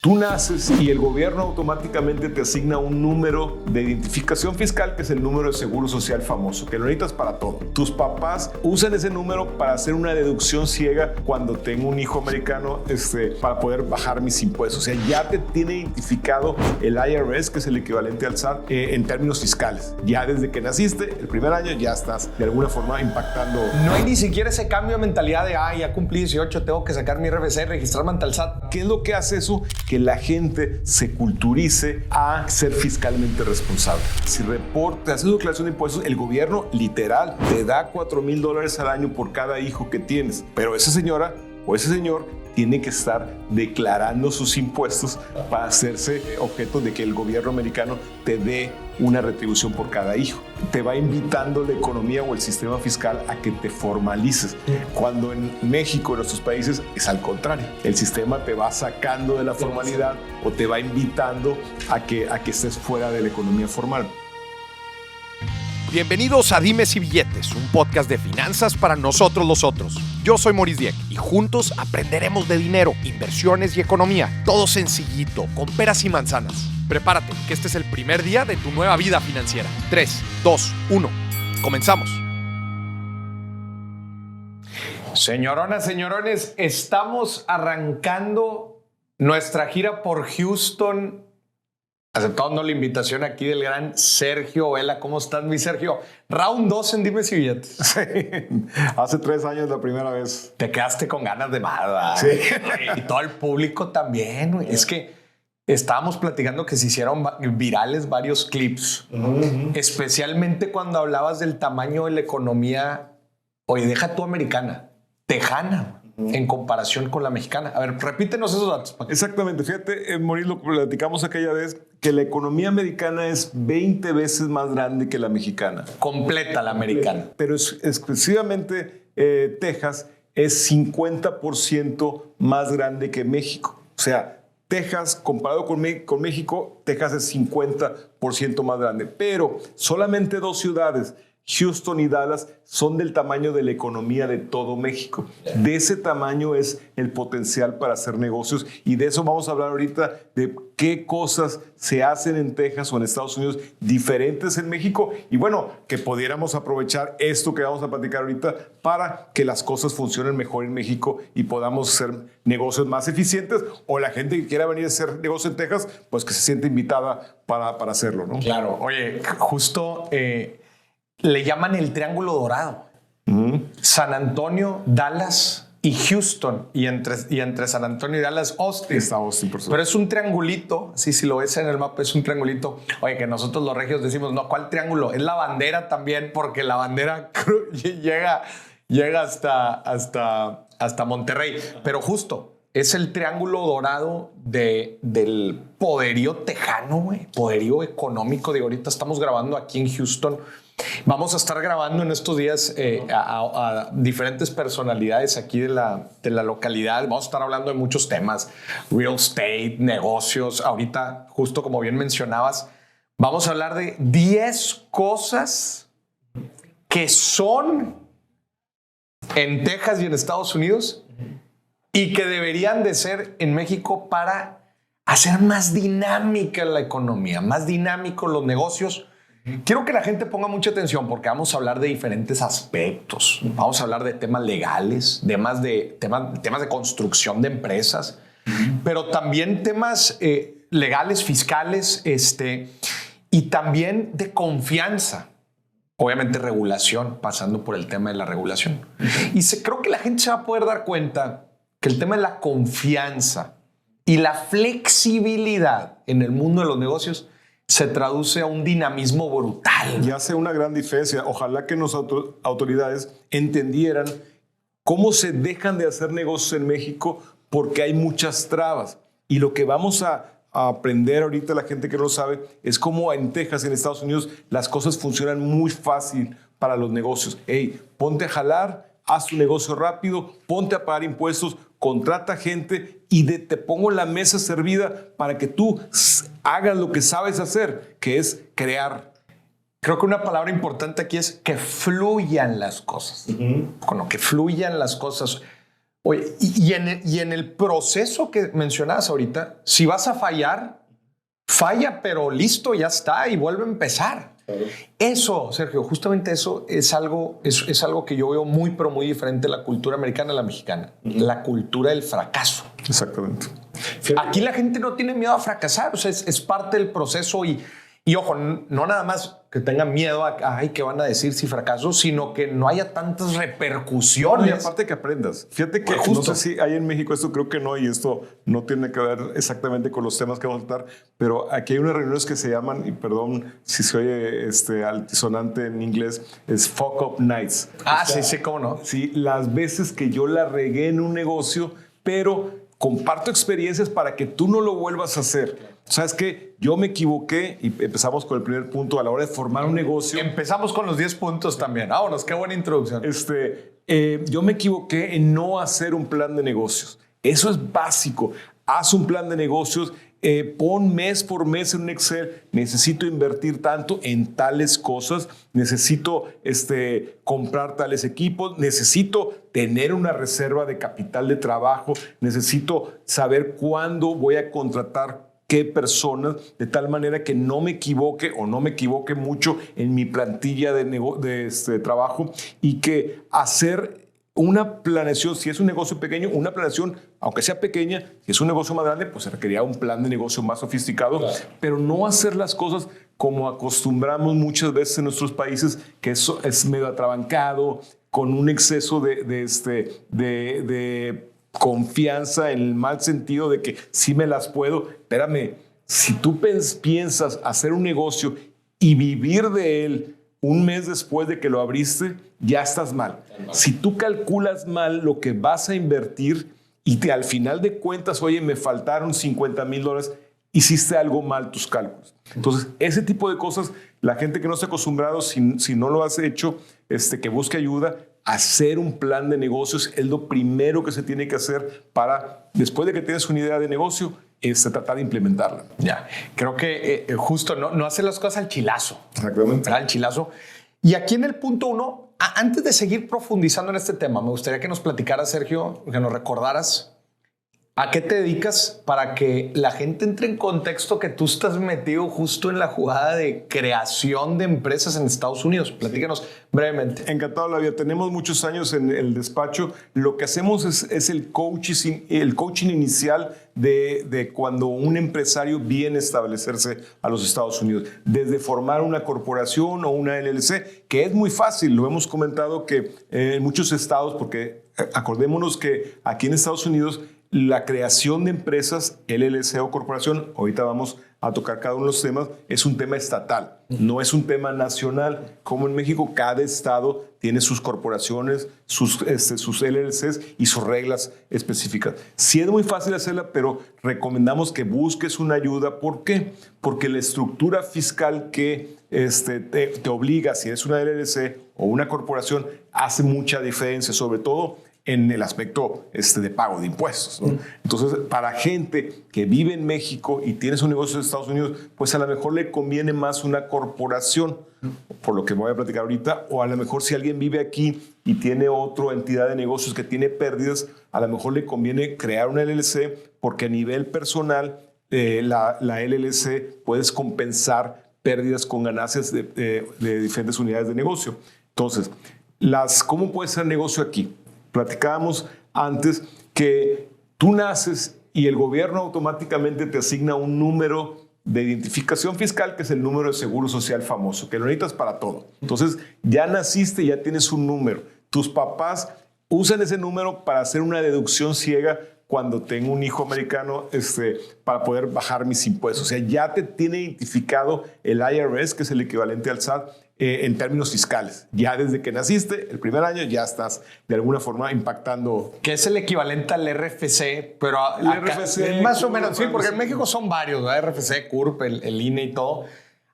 Tú naces y el gobierno automáticamente te asigna un número de identificación fiscal, que es el número de seguro social famoso, que lo necesitas para todo. Tus papás usan ese número para hacer una deducción ciega cuando tengo un hijo americano, para poder bajar mis impuestos. O sea, ya te tiene identificado el IRS, que es el equivalente al SAT, en términos fiscales. Ya desde que naciste, el primer año, ya estás de alguna forma impactando. No hay ni siquiera ese cambio de mentalidad de, ya cumplí 18, tengo que sacar mi RFC y registrarme ante el SAT. ¿Qué es lo que hace eso? Que la gente se culturice a ser fiscalmente responsable. Si haces tu declaración de impuestos, el gobierno literal te da $4,000 al año por cada hijo que tienes. Pero esa señora o ese señor tiene que estar declarando sus impuestos para hacerse objeto de que el gobierno americano te dé una retribución por cada hijo. Te va invitando la economía o el sistema fiscal a que te formalices. Cuando en México, en nuestros países, es al contrario. El sistema te va sacando de la formalidad o te va invitando a que estés fuera de la economía formal. Bienvenidos a Dimes y Billetes, un podcast de finanzas para nosotros los otros. Yo soy Maurice Dieck y juntos aprenderemos de dinero, inversiones y economía. Todo sencillito, con peras y manzanas. Prepárate, que este es el primer día de tu nueva vida financiera. 3, 2, 1. Comenzamos. Señoronas, señorones, estamos arrancando nuestra gira por Houston, aceptando la invitación aquí del gran Sergio Vela. ¿Cómo estás, mi Sergio? Round 2 en Dimes y Billetes. Sí, hace 3 años la primera vez. Te quedaste con ganas de más, ¿verdad? Sí. Y todo el público también, güey. Es que estábamos platicando que se hicieron virales varios clips, especialmente cuando hablabas del tamaño de la economía. Oye, deja tu americana, tejana, en comparación con la mexicana. A ver, repítenos esos datos. Exactamente. Fíjate, Maurice, lo platicamos aquella vez, que la economía americana es 20 veces más grande que la mexicana. Completa la americana. Pero exclusivamente Texas es 50% más grande que México. O sea, Texas, comparado con México, Texas es 50% más grande. Pero solamente 2 ciudades, Houston y Dallas, son del tamaño de la economía de todo México. De ese tamaño es el potencial para hacer negocios, y de eso vamos a hablar ahorita, de qué cosas se hacen en Texas o en Estados Unidos diferentes en México, y bueno, que pudiéramos aprovechar esto que vamos a platicar ahorita para que las cosas funcionen mejor en México y podamos hacer negocios más eficientes, o la gente que quiera venir a hacer negocio en Texas, pues que se siente invitada para hacerlo, ¿no? Claro. Oye, justo le llaman el Triángulo Dorado. San Antonio, Dallas y Houston. Y entre San Antonio y Dallas, Austin. Está Austin, por supuesto. Pero es un triangulito. Sí, si lo ves en el mapa, es un triangulito. Oye, que nosotros los regios decimos, no, ¿cuál triángulo? Es la bandera también, porque la bandera llega hasta Monterrey. Pero justo, es el Triángulo Dorado del poderío tejano, güey. Poderío económico. De ahorita estamos grabando aquí en Houston. Vamos a estar grabando en estos días a diferentes personalidades aquí de la localidad. Vamos a estar hablando de muchos temas: real estate, negocios. Ahorita, justo como bien mencionabas, vamos a hablar de 10 cosas que son en Texas y en Estados Unidos y que deberían de ser en México para hacer más dinámica la economía, más dinámicos los negocios. Quiero que la gente ponga mucha atención, porque vamos a hablar de diferentes aspectos. Vamos a hablar de temas legales, temas de construcción de empresas, pero también temas legales, fiscales, y también de confianza. Obviamente regulación, pasando por el tema de la regulación. Y creo que la gente se va a poder dar cuenta que el tema de la confianza y la flexibilidad en el mundo de los negocios se traduce a un dinamismo brutal. Y hace una gran diferencia. Ojalá que nuestras autoridades entendieran cómo se dejan de hacer negocios en México, porque hay muchas trabas. Y lo que vamos a aprender ahorita, la gente que no lo sabe, es cómo en Texas, en Estados Unidos, las cosas funcionan muy fácil para los negocios. Hey, ponte a jalar, haz tu negocio rápido, ponte a pagar impuestos, contrata gente y te pongo la mesa servida para que tú hagas lo que sabes hacer, que es crear. Creo que una palabra importante aquí es que fluyan las cosas. Con lo que fluyan las cosas. Oye, y en el proceso que mencionabas ahorita, si vas a fallar, falla, pero listo, ya está, y vuelve a empezar. Claro. Eso, Sergio, justamente eso es algo que yo veo muy, pero muy diferente de la cultura americana a la mexicana. La cultura del fracaso. Exactamente. Aquí la gente no tiene miedo a fracasar, o sea, es parte del proceso y ojo, no nada más que tengan miedo a ay, ¿qué van a decir si fracaso? Sino que no haya tantas repercusiones. No, y aparte que aprendas. Fíjate que no sé si hay en México, esto creo que no, y esto no tiene que ver exactamente con los temas que vamos a tratar, pero aquí hay unas reuniones que se llaman, y perdón si se oye altisonante en inglés, es fuck up nights. Ah, o sea, sí, cómo no. Sí, las veces que yo la regué en un negocio, pero comparto experiencias para que tú no lo vuelvas a hacer. ¿Sabes qué? Yo me equivoqué y empezamos con el primer punto a la hora de formar un negocio. Empezamos con los 10 puntos también. Vámonos, qué buena introducción. Yo me equivoqué en no hacer un plan de negocios. Eso es básico. Haz un plan de negocios. Pon mes por mes en un Excel. Necesito invertir tanto en tales cosas. Necesito comprar tales equipos. Necesito tener una reserva de capital de trabajo. Necesito saber cuándo voy a contratar qué personas, de tal manera que no me equivoque o no me equivoque mucho en mi plantilla de trabajo, y que hacer una planeación, si es un negocio pequeño, una planeación, aunque sea pequeña. Si es un negocio más grande, pues se requería un plan de negocio más sofisticado, claro. Pero no hacer las cosas como acostumbramos muchas veces en nuestros países, que eso es medio atrabancado, con un exceso de confianza, en el mal sentido de que sí me las puedo. Espérame, si tú piensas hacer un negocio y vivir de él un mes después de que lo abriste, ya estás mal. Si tú calculas mal lo que vas a invertir y al final de cuentas, oye, me faltaron $50,000, hiciste algo mal tus cálculos. Entonces, ese tipo de cosas, la gente que no está acostumbrado, si no lo has hecho, que busque ayuda. Hacer un plan de negocios es lo primero que se tiene que hacer para, después de que tienes una idea de negocio, tratar de implementarla. Ya, creo que justo no hacer las cosas al chilazo. Exactamente. Al chilazo. Y aquí en el punto 1, antes de seguir profundizando en este tema, me gustaría que nos platicaras, Sergio, que nos recordaras a qué te dedicas para que la gente entre en contexto que tú estás metido justo en la jugada de creación de empresas en Estados Unidos. Platícanos brevemente. Encantado, Lavia. Tenemos muchos años en el despacho. Lo que hacemos es el coaching inicial de cuando un empresario viene a establecerse a los Estados Unidos. Desde formar una corporación o una LLC, que es muy fácil. Lo hemos comentado que en muchos estados, porque acordémonos que aquí en Estados Unidos la creación de empresas, LLC o corporación, ahorita vamos a tocar cada uno de los temas, es un tema estatal, no es un tema nacional. Como en México, cada estado tiene sus corporaciones, sus LLCs y sus reglas específicas. Sí es muy fácil hacerla, pero recomendamos que busques una ayuda. ¿Por qué? Porque la estructura fiscal que te obliga, si eres una LLC o una corporación, hace mucha diferencia, sobre todo en el aspecto de pago de impuestos, ¿no? Entonces, para gente que vive en México y tiene su negocio en Estados Unidos, pues a lo mejor le conviene más una corporación, por lo que voy a platicar ahorita, o a lo mejor si alguien vive aquí y tiene otra entidad de negocios que tiene pérdidas, a lo mejor le conviene crear una LLC, porque a nivel personal la LLC puedes compensar pérdidas con ganancias de diferentes unidades de negocio. Entonces, ¿cómo puede ser negocio aquí? Platicábamos antes que tú naces y el gobierno automáticamente te asigna un número de identificación fiscal, que es el número de seguro social famoso, que lo necesitas para todo. Entonces, ya naciste y ya tienes un número. Tus papás usan ese número para hacer una deducción ciega cuando tengo un hijo americano, para poder bajar mis impuestos. O sea, ya te tiene identificado el IRS, que es el equivalente al SAT, en términos fiscales. Ya desde que naciste, el primer año, ya estás de alguna forma impactando. Que es el equivalente al RFC, pero el RFC, más o menos, sí, porque en México son varios, ¿no? RFC, CURP, el INE y todo.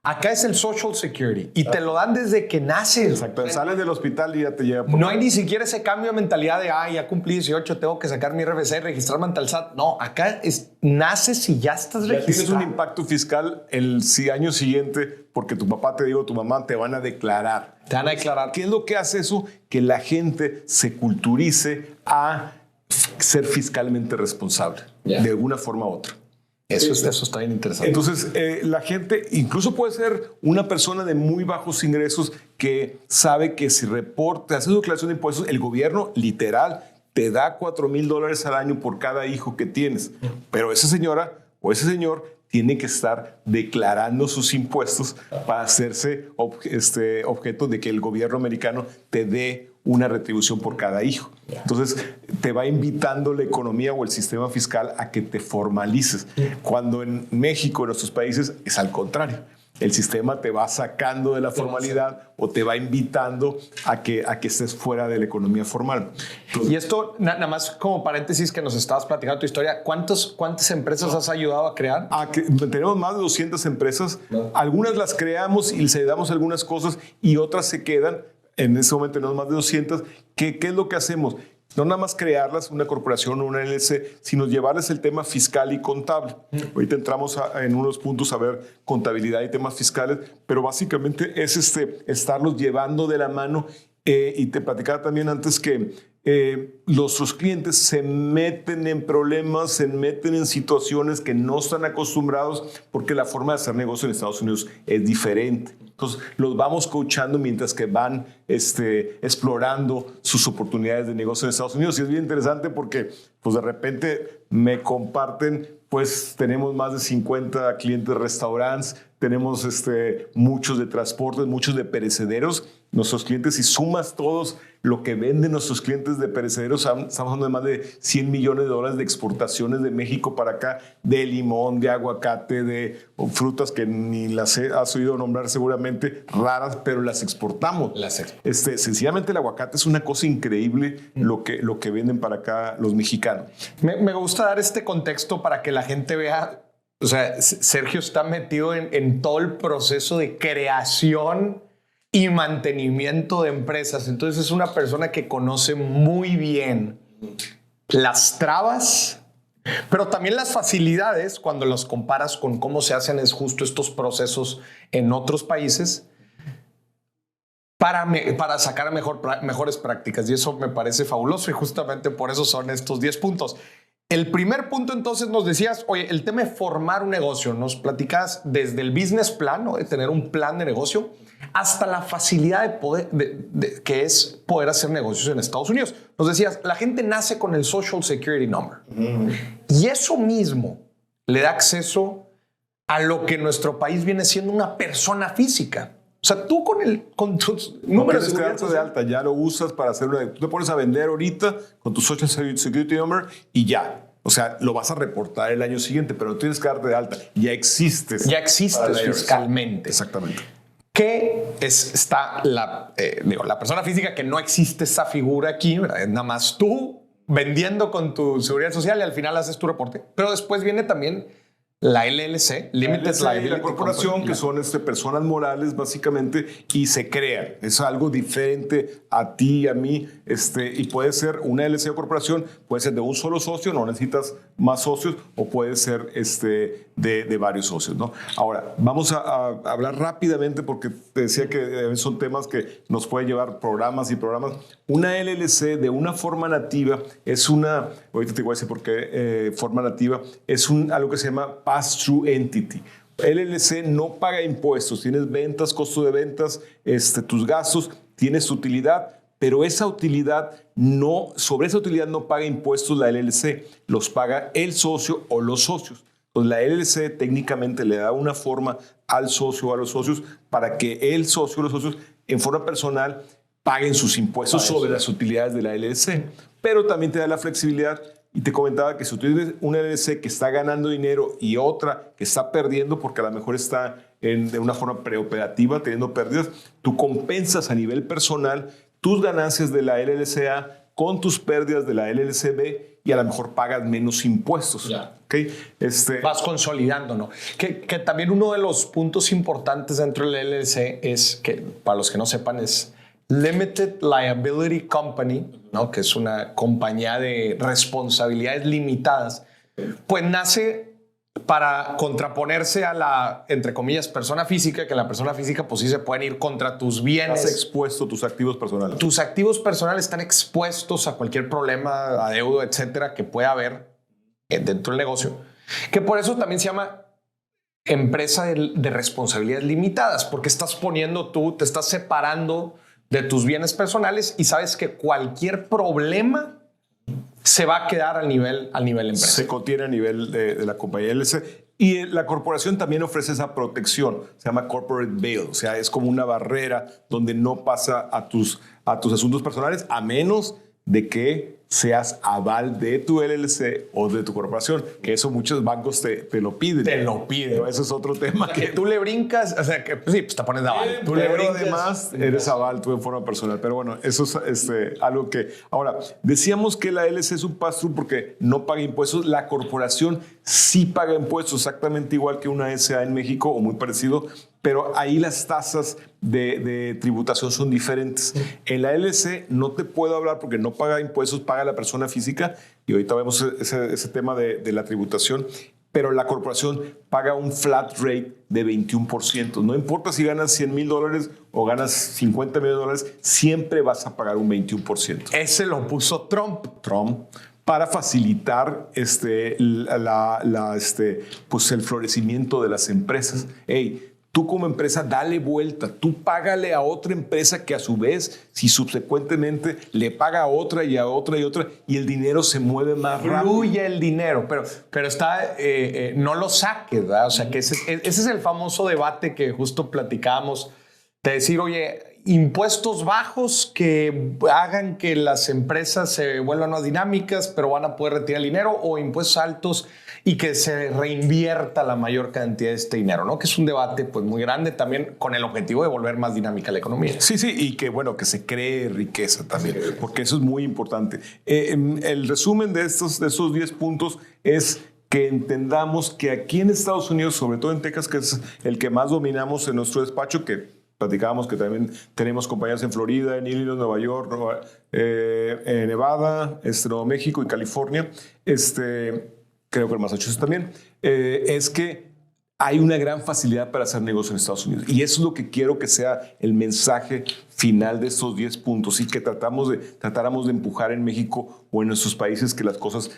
Acá es el Social Security y te lo dan desde que naces. Exacto. Sales del hospital y ya te llega. No hay ni siquiera ese cambio de mentalidad de, ya cumplí 18, tengo que sacar mi RFC, registrarme ante el SAT. No, acá naces y ya estás registrado. Tienes un impacto fiscal el año siguiente porque tu papá, tu mamá te van a declarar. Te van a declarar. ¿Qué es lo que hace eso? Que la gente se culturice a ser fiscalmente responsable, de alguna forma u otra. Eso está bien interesante. Entonces, la gente incluso puede ser una persona de muy bajos ingresos que sabe que si reporta, hace su declaración de impuestos, el gobierno literal te da $4,000 al año por cada hijo que tienes. Pero esa señora o ese señor tiene que estar declarando sus impuestos para hacerse objeto de que el gobierno americano te dé una retribución por cada hijo. Entonces, te va invitando la economía o el sistema fiscal a que te formalices. Cuando en México, en nuestros países, es al contrario. El sistema te va sacando de la formalidad o te va invitando a que estés fuera de la economía formal. Entonces, y esto, nada más como paréntesis que nos estabas platicando tu historia, ¿cuántas empresas has ayudado a crear? Tenemos más de 200 empresas. Algunas las creamos y les damos algunas cosas y otras se quedan. En ese momento tenemos más de 200. ¿Qué es lo que hacemos? No nada más crearlas, una corporación o una LLC, sino llevarles el tema fiscal y contable. Ahorita entramos en unos puntos a ver contabilidad y temas fiscales, pero básicamente es estarlos llevando de la mano. Y te platicaba también antes que nuestros clientes se meten en problemas, se meten en situaciones que no están acostumbrados porque la forma de hacer negocio en Estados Unidos es diferente. Entonces, los vamos coachando mientras que van explorando sus oportunidades de negocio en Estados Unidos. Y es bien interesante porque pues, de repente me comparten, pues tenemos más de 50 clientes de restaurantes, tenemos muchos de transportes, muchos de perecederos. Nuestros clientes, si sumas todos lo que venden nuestros clientes de perecederos, estamos hablando de más de $100 millones de exportaciones de México para acá, de limón, de aguacate, de frutas que ni las has oído nombrar seguramente, raras, pero las exportamos. Sencillamente el aguacate es una cosa increíble lo que venden para acá los mexicanos. Me gusta dar este contexto para que la gente vea. O sea, Sergio está metido en todo el proceso de creación y mantenimiento de empresas. Entonces es una persona que conoce muy bien las trabas, pero también las facilidades cuando los comparas con cómo se hacen justo estos procesos en otros países para sacar mejores prácticas. Y eso me parece fabuloso y justamente por eso son estos 10 puntos. El primer punto, entonces, nos decías, oye, el tema de formar un negocio. Nos platicas desde el business plan, ¿no? De tener un plan de negocio, hasta la facilidad de poder, que es poder hacer negocios en Estados Unidos. Nos decías, la gente nace con el Social Security Number. Y eso mismo le da acceso a lo que en nuestro país viene siendo una persona física. O sea, tú con tus números de alta, ya lo usas para hacer tú te pones a vender ahorita con tu Social Security Number y ya. O sea, lo vas a reportar el año siguiente, pero no tienes que darte de alta. Ya existes. Ya existes fiscalmente. Exactamente. Que está la persona física que no existe esa figura aquí, ¿verdad? Es nada más tú vendiendo con tu seguridad social y al final haces tu reporte. Pero después viene también la LLC, Limited Liability la corporación, Company, que son personas morales básicamente, y se crean. Es algo diferente a ti y a mí. Y puede ser una LLC o corporación, puede ser de un solo socio, no necesitas más socios, o puede ser de varios socios, ¿no? Ahora, vamos a hablar rápidamente porque te decía que son temas que nos pueden llevar programas y programas. Una LLC de una forma nativa es ahorita te voy a decir por qué forma nativa, es algo que se llama pass-through entity. LLC no paga impuestos, tienes ventas, costo de ventas, tus gastos, tienes utilidad, pero sobre esa utilidad no paga impuestos la LLC, los paga el socio o los socios. Entonces la LLC técnicamente le da una forma al socio o a los socios para que el socio o los socios en forma personal paguen sus impuestos sobre las utilidades de la LLC, pero también te da la flexibilidad. Y te comentaba que si tú tienes una LLC que está ganando dinero y otra que está perdiendo porque a lo mejor está de una forma preoperativa teniendo pérdidas, tú compensas a nivel personal tus ganancias de la LLCA con tus pérdidas de la LLCB y a lo mejor pagas menos impuestos. ¿Okay? Vas consolidando, ¿no? Que también uno de los puntos importantes dentro de la LLC es que, para los que no sepan, es Limited Liability Company, ¿no? Que es una compañía de responsabilidades limitadas, pues nace para contraponerse a la, entre comillas, persona física, que en la persona física pues sí se pueden ir contra tus bienes. Has expuesto tus activos personales. Tus activos personales están expuestos a cualquier problema, adeudo, etcétera, que pueda haber dentro del negocio. Que por eso también se llama empresa de responsabilidades limitadas, porque estás poniendo tú, te estás separando de tus bienes personales y sabes que cualquier problema se va a quedar al nivel empresa. Se contiene a nivel de la compañía LLC. Y la corporación también ofrece esa protección. Se llama corporate bail. O sea, es como una barrera donde no pasa a tus asuntos personales, a menos de que seas aval de tu LLC o de tu corporación, que eso muchos bancos te lo piden. Te lo piden. Pero eso es otro tema. Que tú le brincas, o sea, que sí, pues te pones de aval. Tú le brincas. Además, eres aval tú en forma personal. Pero bueno, eso es algo que... Ahora, decíamos que la LLC es un pass-through porque no paga impuestos. La corporación sí paga impuestos, exactamente igual que una SA en México o muy parecido, pero ahí las tasas de tributación son diferentes. En la LLC no te puedo hablar porque no paga impuestos, paga la persona física, y ahorita vemos ese tema de la tributación, pero la corporación paga un flat rate de 21%. No importa si ganas $100,000 o ganas $50 millones, siempre vas a pagar un 21%. Ese lo puso Trump. Para facilitar pues el florecimiento de las empresas. Hey, tú como empresa dale vuelta, tú págale a otra empresa que a su vez, si subsecuentemente le paga a otra y a otra y otra, y el dinero se mueve más rápido. Fluye el dinero, pero está, no lo saques, ¿verdad? O sea, que ese es el famoso debate que justo platicábamos, de decir, oye, impuestos bajos que hagan que las empresas se vuelvan más dinámicas, pero van a poder retirar el dinero, o impuestos altos y que se reinvierta la mayor cantidad de este dinero, ¿no? Que es un debate pues muy grande también con el objetivo de volver más dinámica la economía. Sí, y que bueno, que se cree riqueza también, porque eso es muy importante. El resumen de esos 10 puntos es que entendamos que aquí en Estados Unidos, sobre todo en Texas, que es el que más dominamos en nuestro despacho, que platicábamos que también tenemos compañías en Florida, en Illinois, Nueva York, Nevada, Nuevo México y California, creo que en Massachusetts también, es que hay una gran facilidad para hacer negocio en Estados Unidos. Y eso es lo que quiero que sea el mensaje final de estos 10 puntos, y que tratáramos de empujar en México o en nuestros países, que las cosas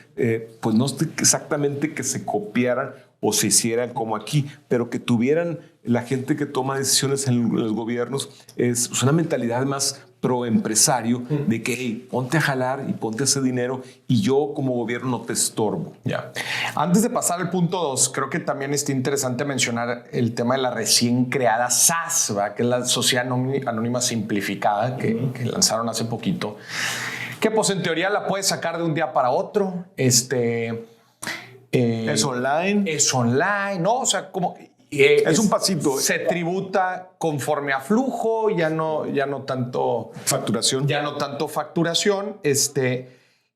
pues no exactamente que se copiaran o se hicieran como aquí, pero que tuvieran la gente que toma decisiones en los gobiernos es una mentalidad más pro-empresario, de que hey, ponte a jalar y ponte a hacer dinero y yo como gobierno no te estorbo. Ya. Antes de pasar al punto 2, creo que también está interesante mencionar el tema de la recién creada SAS, ¿verdad? Que es la Sociedad Anónima Simplificada que lanzaron hace poquito, que pues en teoría la puedes sacar de un día para otro. Es online. Es online, ¿no? O sea, como... es un pasito. Se tributa conforme a flujo, ya no tanto facturación. Ya no tanto facturación,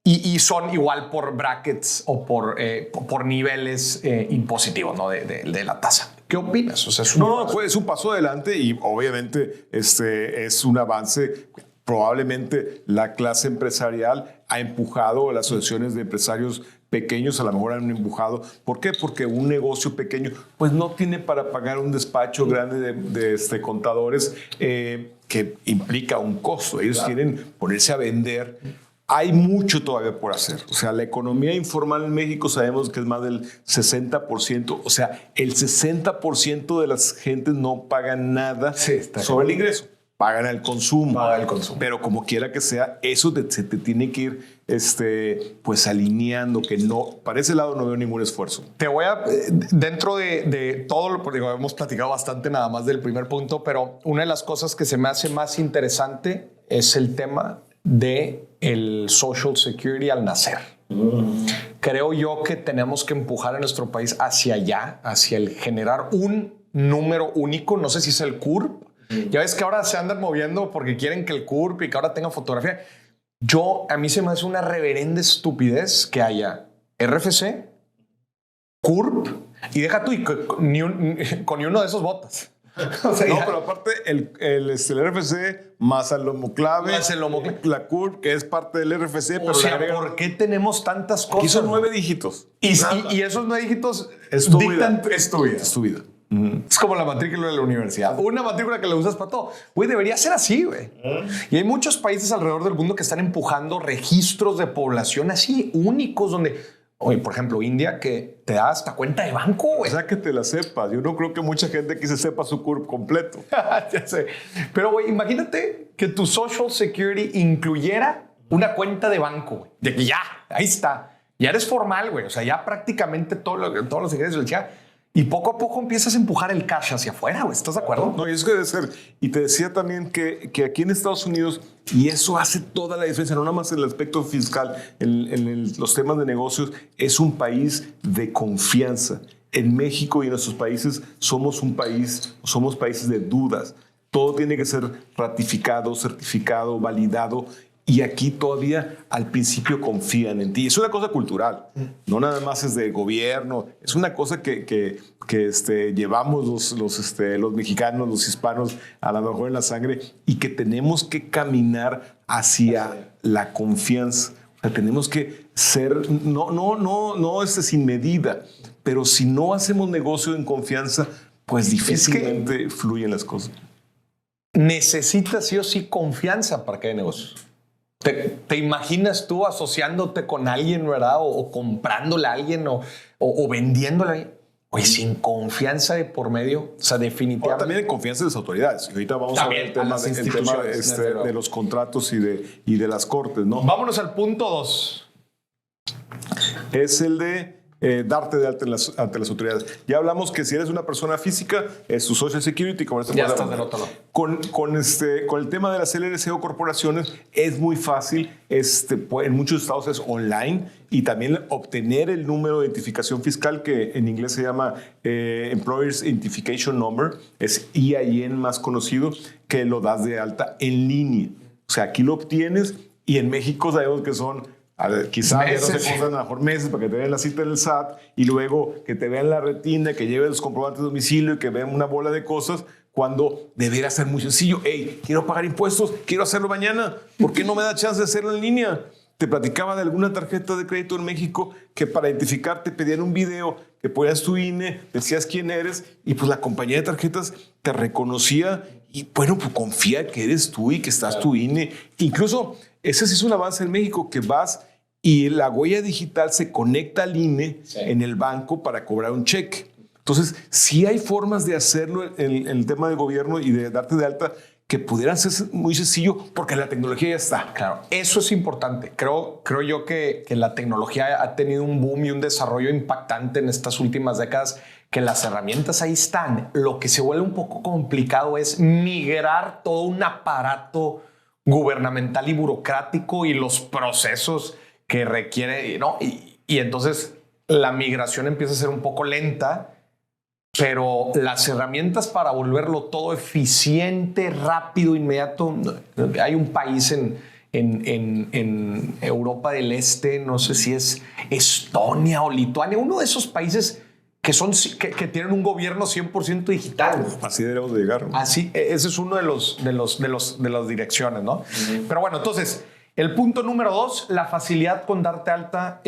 y son igual por brackets o por niveles impositivos, ¿no? de la tasa. ¿Qué opinas? O sea, es un paso adelante, y obviamente es un avance. Probablemente la clase empresarial ha empujado, las asociaciones de empresarios pequeños a lo mejor han empujado. ¿Por qué? Porque un negocio pequeño pues no tiene para pagar un despacho grande de contadores que implica un costo. Ellos quieren ponerse a vender. Hay mucho todavía por hacer. O sea, la economía informal en México sabemos que es más del 60%. O sea, el 60% de las gentes no pagan nada sobre el ingreso. Pagan el consumo. Pero como quiera que sea, eso se te tiene que ir pues alineando, que no, para ese lado no veo ningún esfuerzo. Te voy a, dentro de todo lo que hemos platicado bastante nada más del primer punto, pero una de las cosas que se me hace más interesante es el tema de el Social Security al nacer. Creo yo que tenemos que empujar a nuestro país hacia allá, hacia el generar un número único. No sé si es el CURP. Ya ves que ahora se andan moviendo porque quieren que el CURP y que ahora tenga fotografía. A mí se me hace una reverenda estupidez que haya RFC, CURP, y deja tú, con ni uno de esos votas. O sea, No, ya- pero aparte el RFC más el homoclave, Más el homoclave. la CURP, que es parte del RFC, pero o sea, le agregan- ¿por qué tenemos tantas aquí cosas? son 9 dígitos. Y esos 9 dígitos Es tu dictan vida. es tu vida. Es tu vida. Es como la matrícula de la universidad. Una matrícula que la usas para todo. Güey, debería ser así, güey. Y hay muchos países alrededor del mundo que están empujando registros de población así únicos donde, oye, por ejemplo, India, que te da hasta cuenta de banco, O güey. sea, que te la sepas. Yo no creo que mucha gente aquí se sepa su CURP completo. Ya sé. Pero, güey, imagínate que tu Social Security incluyera una cuenta de banco, güey. De que ya, ahí está. Ya eres formal, güey. O sea, ya prácticamente todos los ingresos del chat. Y poco a poco empiezas a empujar el cash hacia afuera, güey. ¿Estás de acuerdo? No, y eso debe ser. Y te decía también que aquí en Estados Unidos, y eso hace toda la diferencia, no nada más en el aspecto fiscal, los temas de negocios, es un país de confianza. En México y en nuestros países somos países de dudas. Todo tiene que ser ratificado, certificado, validado. Y aquí todavía al principio confían en ti. Es una cosa cultural, no nada más es de gobierno. Es una cosa que llevamos los mexicanos, los hispanos, a lo mejor en la sangre, y que tenemos que caminar hacia la confianza. O sea, tenemos que ser, no sin medida, pero si no hacemos negocio en confianza, pues difícilmente fluyen las cosas. Necesitas sí o sí confianza para que haya negocios. ¿Te imaginas tú asociándote con alguien, verdad? O comprándole a alguien o vendiéndole a alguien. Oye, sin confianza de por medio, o sea, definitivamente. Ahora, también en confianza de las autoridades. Y ahorita vamos También, a ver el tema, a las instituciones, de los contratos y de las cortes, ¿no? Vámonos al punto 2. Es el de darte de alta ante las autoridades. Ya hablamos que si eres una persona física, es tu Social Security. Como Ya estás del otro lado. Con el tema de las LLC o corporaciones, es muy fácil. En muchos estados es online, y también obtener el número de identificación fiscal, que en inglés se llama Employer's Identification Number, es EIN más conocido, que lo das de alta en línea. O sea, aquí lo obtienes, y en México sabemos que son quizás no se costan a lo mejor meses para que te vean la cita del SAT, y luego que te vean la retina, que lleven los comprobantes de domicilio y que vean una bola de cosas, cuando debería ser muy sencillo. Hey, quiero pagar impuestos, quiero hacerlo mañana. ¿Por qué no me da chance de hacerlo en línea? Te platicaba de alguna tarjeta de crédito en México que para identificarte pedían un video, que ponías tu INE, decías quién eres, y pues la compañía de tarjetas te reconocía, y bueno, pues confía que eres tú y que estás tu INE. Incluso ese sí es un avance en México, que vas y la huella digital se conecta al INE en el banco para cobrar un cheque. Entonces, sí hay formas de hacerlo en el tema de gobierno y de darte de alta, que pudieran ser muy sencillo, porque la tecnología ya está. Claro, eso es importante. Creo yo que la tecnología ha tenido un boom y un desarrollo impactante en estas últimas décadas, que las herramientas ahí están. Lo que se vuelve un poco complicado es migrar todo un aparato gubernamental y burocrático y los procesos que requiere, ¿no? Y entonces la migración empieza a ser un poco lenta, pero las herramientas para volverlo todo eficiente, rápido, inmediato. Hay un país en Europa del Este, no sé si es Estonia o Lituania, uno de esos países que tienen un gobierno 100% digital. Así deberíamos de llegar, ¿no? Así, ese es uno de las direcciones, ¿no? Pero bueno, entonces, el punto número 2, la facilidad con darte alta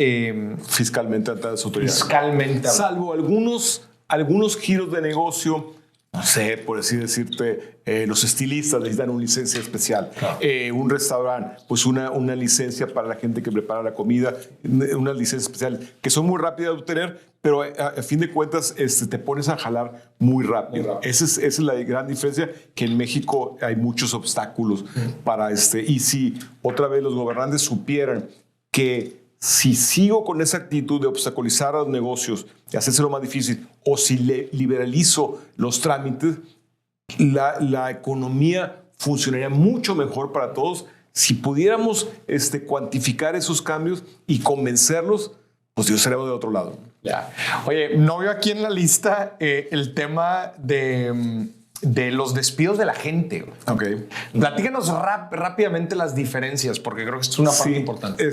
Fiscalmente ante las autoridades. fiscalmente. Salvo algunos giros de negocio, no sé, por así decirte, los estilistas necesitan una licencia especial. Claro. Un restaurante, pues una licencia para la gente que prepara la comida, una licencia especial, que son muy rápidas de obtener, pero a fin de cuentas te pones a jalar muy rápido. Esa es la gran diferencia, que en México hay muchos obstáculos para y si otra vez los gobernantes supieran que si sigo con esa actitud de obstaculizar a los negocios y hacérselo más difícil, o si liberalizo los trámites, la economía funcionaría mucho mejor para todos. Si pudiéramos cuantificar esos cambios y convencerlos, pues yo estaríamos de otro lado. Ya. Oye, no veo aquí en la lista el tema de los despidos de la gente. Ok. Platícanos rápidamente las diferencias, porque creo que esto es una parte importante.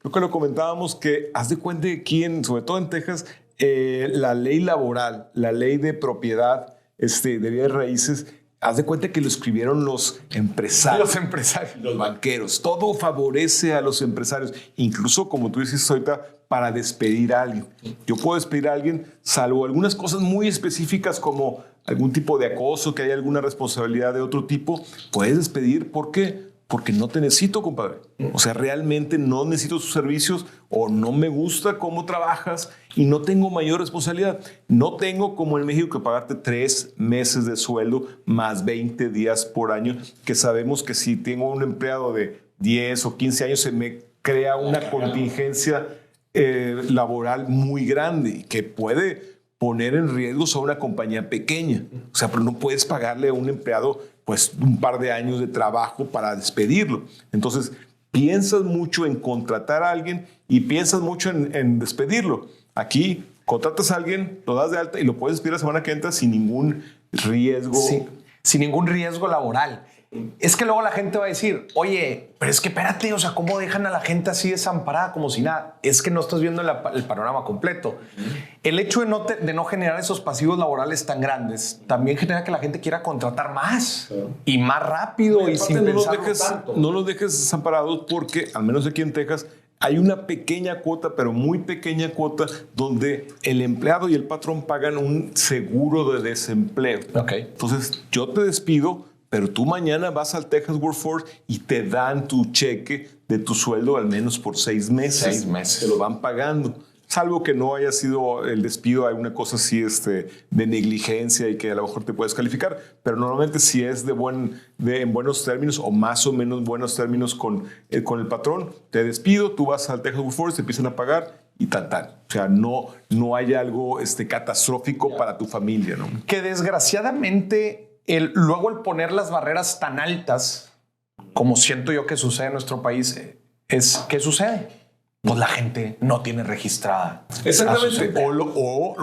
Creo que lo comentábamos, que haz de cuenta que aquí, sobre todo en Texas, la ley laboral, la ley de propiedad, de bienes raíces, haz de cuenta que lo escribieron los empresarios. Los empresarios. Los banqueros. Todo favorece a los empresarios. Incluso, como tú dices ahorita, para despedir a alguien. Yo puedo despedir a alguien, salvo algunas cosas muy específicas como algún tipo de acoso, que haya alguna responsabilidad de otro tipo. Puedes despedir. ¿Por qué? Porque no te necesito, compadre. O sea, realmente no necesito sus servicios o no me gusta cómo trabajas y no tengo mayor responsabilidad. No tengo, como en México, que pagarte 3 meses de sueldo más 20 días por año, que sabemos que si tengo un empleado de 10 o 15 años se me crea una contingencia laboral muy grande que puede poner en riesgo a una compañía pequeña. O sea, pero no puedes pagarle a un empleado pues un par de años de trabajo para despedirlo. Entonces, piensas mucho en contratar a alguien y piensas mucho en despedirlo. Aquí, contratas a alguien, lo das de alta y lo puedes despedir la semana que entra sin ningún riesgo. Sí, sin ningún riesgo laboral. Es que luego la gente va a decir, oye, pero es que espérate, o sea, ¿cómo dejan a la gente así desamparada como si nada? Es que no estás viendo el panorama completo. El hecho de no generar esos pasivos laborales tan grandes también genera que la gente quiera contratar más y más rápido y sin pensarlo tanto. No los dejes desamparados porque, al menos aquí en Texas, hay una pequeña cuota, pero muy pequeña cuota, donde el empleado y el patrón pagan un seguro de desempleo. Okay. Entonces, yo te despido, pero tú mañana vas al Texas Workforce y te dan tu cheque de tu sueldo al menos por 6 meses. 6 meses. Te lo van pagando. Salvo que no haya sido el despido, hay una cosa así de negligencia y que a lo mejor te puedes calificar. Pero normalmente si es en buenos términos o más o menos buenos términos con el patrón, te despido, tú vas al Texas Workforce, te empiezan a pagar y tal. O sea, no hay algo catastrófico para tu familia, ¿no? Que desgraciadamente... Luego el poner las barreras tan altas, como siento yo que sucede en nuestro país, ¿qué sucede? Pues la gente no tiene registrada. Exactamente. O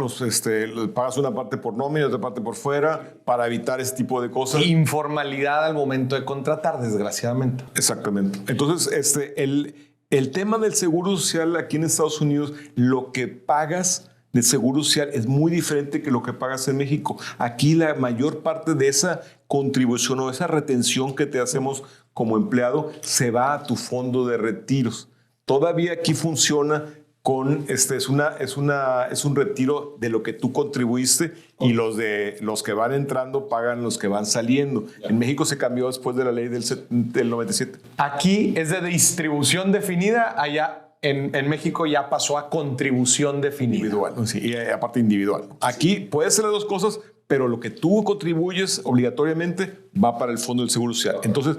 pagas una parte por nómina y otra parte por fuera para evitar ese tipo de cosas. Informalidad al momento de contratar, desgraciadamente. Exactamente. Entonces, el tema del seguro social aquí en Estados Unidos, lo que pagas de seguro social es muy diferente que lo que pagas en México. Aquí la mayor parte de esa contribución o esa retención que te hacemos como empleado se va a tu fondo de retiros. Todavía aquí funciona con es un retiro de lo que tú contribuiste y los que van entrando pagan los que van saliendo. En México se cambió después de la ley del 97. Aquí es de distribución definida, allá en México ya pasó a contribución definida. Individual, sí, y aparte individual. Aquí puede ser las dos cosas, pero lo que tú contribuyes obligatoriamente va para el fondo del seguro social. Entonces,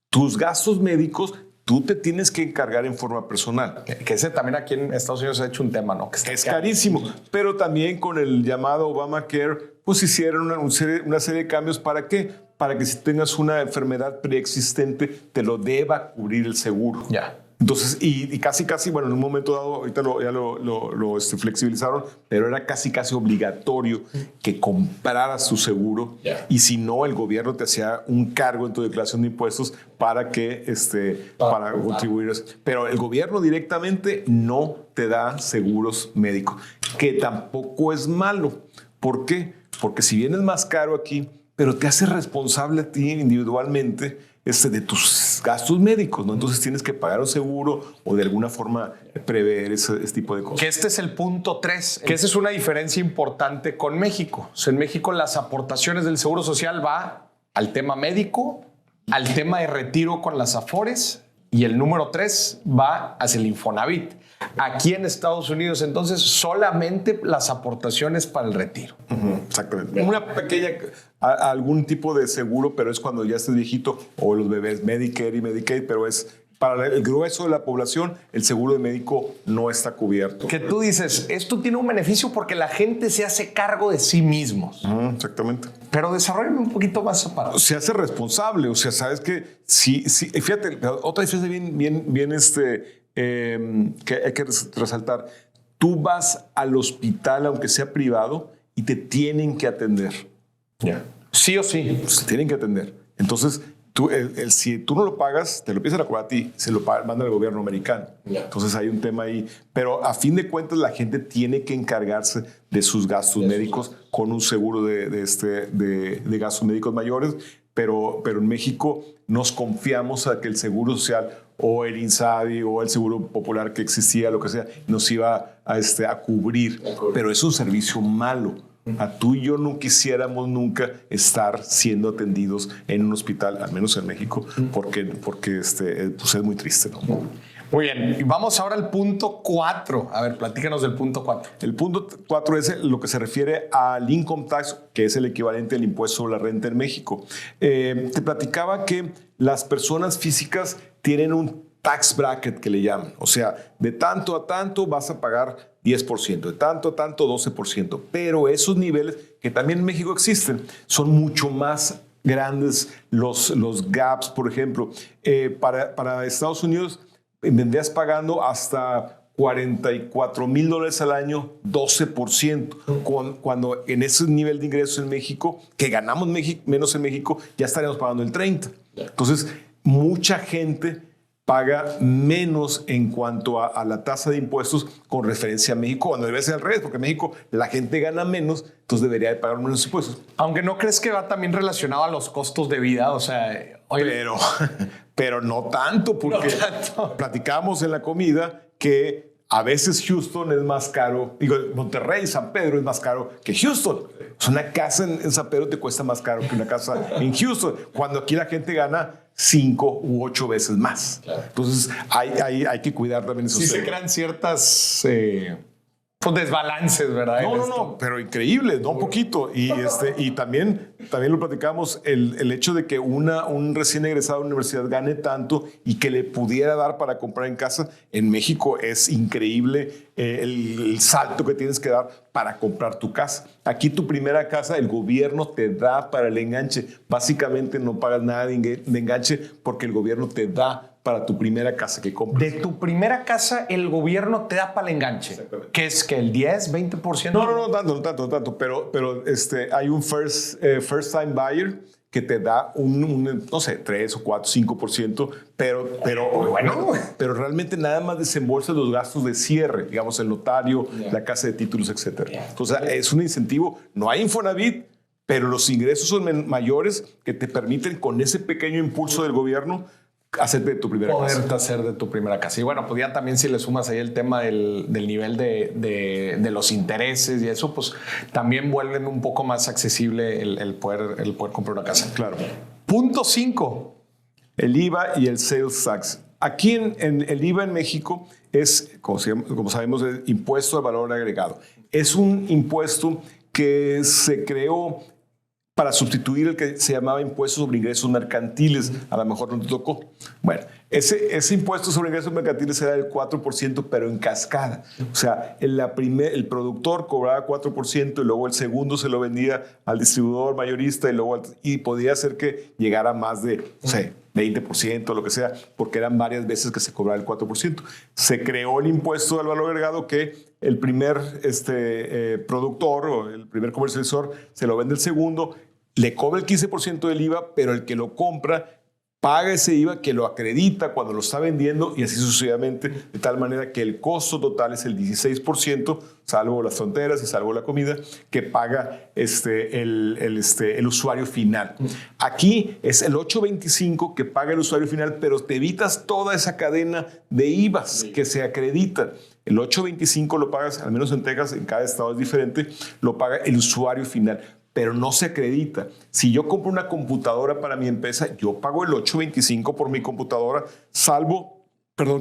tus gastos médicos tú te tienes que encargar en forma personal. Que ese también aquí en Estados Unidos se ha hecho un tema, ¿no? Que es carísimo, pero también con el llamado Obamacare, pues hicieron una serie de cambios. ¿Para qué? Para que si tengas una enfermedad preexistente, te lo deba cubrir el seguro. Ya. Entonces, y casi, bueno, en un momento dado, ahorita ya lo flexibilizaron, pero era casi obligatorio que compraras tu seguro. Yeah. Y si no, el gobierno te hacía un cargo en tu declaración de impuestos para para contribuir. Pero el gobierno directamente no te da seguros médicos, que tampoco es malo. ¿Por qué? Porque si bien es más caro aquí, pero te hace responsable a ti individualmente de tus gastos médicos, ¿no? Entonces tienes que pagar un seguro o de alguna forma prever ese tipo de cosas. Que este es el punto 3, que esa es una diferencia importante con México. O sea, en México las aportaciones del Seguro Social va al tema médico, al tema de retiro con las Afores y el número 3 va hacia el Infonavit. Aquí en Estados Unidos, entonces, solamente las aportaciones para el retiro. Exactamente. Una pequeña, algún tipo de seguro, pero es cuando ya estés viejito, o los bebés, Medicare y Medicaid, pero es para el grueso de la población, el seguro de médico no está cubierto. Que tú dices, esto tiene un beneficio porque la gente se hace cargo de sí mismos. Exactamente. Pero desarrollame un poquito más separado. Se hace responsable, o sea, sabes que sí, fíjate, otra diferencia bien que hay que resaltar. Tú vas al hospital, aunque sea privado, y te tienen que atender. Yeah. Sí o sí. Se tienen que atender. Entonces, si tú no lo pagas, te lo empiezan a cobrar a ti, se lo manda al gobierno americano. Entonces hay un tema ahí. Pero a fin de cuentas la gente tiene que encargarse de sus gastos médicos con un seguro de gastos médicos mayores. Pero en México nos confiamos a que el Seguro Social o el INSABI o el Seguro Popular que existía, lo que sea, nos iba a cubrir. Pero es un servicio malo. A tú y yo no quisiéramos nunca estar siendo atendidos en un hospital, al menos en México, porque pues es muy triste, ¿no? Muy bien, y vamos ahora al punto 4. A ver, platícanos del punto 4. El punto 4 es lo que se refiere al income tax, que es el equivalente al impuesto sobre la renta en México. Te platicaba que las personas físicas tienen un tax bracket que le llaman. O sea, de tanto a tanto vas a pagar 10%, de tanto a tanto 12%. Pero esos niveles, que también en México existen, son mucho más grandes los gaps. Por ejemplo, para Estados Unidos vendrías pagando hasta $44,000 al año, 12%, cuando en ese nivel de ingresos en México, que ganamos menos en México, ya estaríamos pagando el 30%. Entonces, mucha gente paga menos en cuanto a la tasa de impuestos con referencia a México, cuando debe ser al revés, porque en México la gente gana menos, entonces debería de pagar menos impuestos. Aunque no crees que va también relacionado a los costos de vida, o sea... Oye, pero no tanto, porque platicamos en la comida que a veces Houston es más caro, Monterrey, San Pedro es más caro que Houston. O sea, una casa en San Pedro te cuesta más caro que una casa en Houston, cuando aquí la gente gana 5 u 8 veces más. Claro. Entonces hay que cuidar también esos temas. Se crean ciertas... desbalances, ¿verdad? No, pero increíble, ¿no? Un poquito. Y también lo platicamos, el hecho de que un recién egresado de la universidad gane tanto y que le pudiera dar para comprar en casa, en México es increíble el salto que tienes que dar para comprar tu casa. Aquí tu primera casa, el gobierno te da para el enganche. Básicamente no pagas nada de enganche porque el gobierno te da para tu primera casa que compras. De tu primera casa, el gobierno te da para el enganche. ¿Qué es? ¿Que el 10, 20%? No tanto. Pero hay un first time buyer que te da no sé, 3 o 4, 5%, pero realmente nada más desembolsa los gastos de cierre, digamos, el notario, la casa de títulos, etc. Entonces, es un incentivo. No hay Infonavit, pero los ingresos son mayores que te permiten, con ese pequeño impulso del gobierno, hacerte de tu primera casa. Poderte hacer de tu primera casa. Y bueno, pues ya también si le sumas ahí el tema del nivel de los intereses y eso, pues también vuelven un poco más accesible el poder comprar una casa. Claro. Punto 5. El IVA y el sales tax. Aquí en el IVA en México es, como sabemos, el impuesto al valor agregado. Es un impuesto que se creó para sustituir el que se llamaba impuesto sobre ingresos mercantiles. A lo mejor no te tocó. Bueno, ese impuesto sobre ingresos mercantiles era del 4%, pero en cascada. O sea, el productor cobraba 4% y luego el segundo se lo vendía al distribuidor mayorista y podía hacer que llegara más de, no sé, 20%, lo que sea, porque eran varias veces que se cobraba el 4%. Se creó el impuesto al valor agregado que el primer productor o el primer comercializador se lo vende el segundo, le cobra el 15% del IVA, pero el que lo compra paga ese IVA que lo acredita cuando lo está vendiendo y así sucesivamente, de tal manera que el costo total es el 16%, salvo las fronteras y salvo la comida, que paga el usuario final. Aquí es el 8.25 que paga el usuario final, pero te evitas toda esa cadena de IVAs que se acreditan. El 8.25 lo pagas, al menos en Texas, en cada estado es diferente, lo paga el usuario final, pero no se acredita. Si yo compro una computadora para mi empresa, yo pago el 8.25 por mi computadora, salvo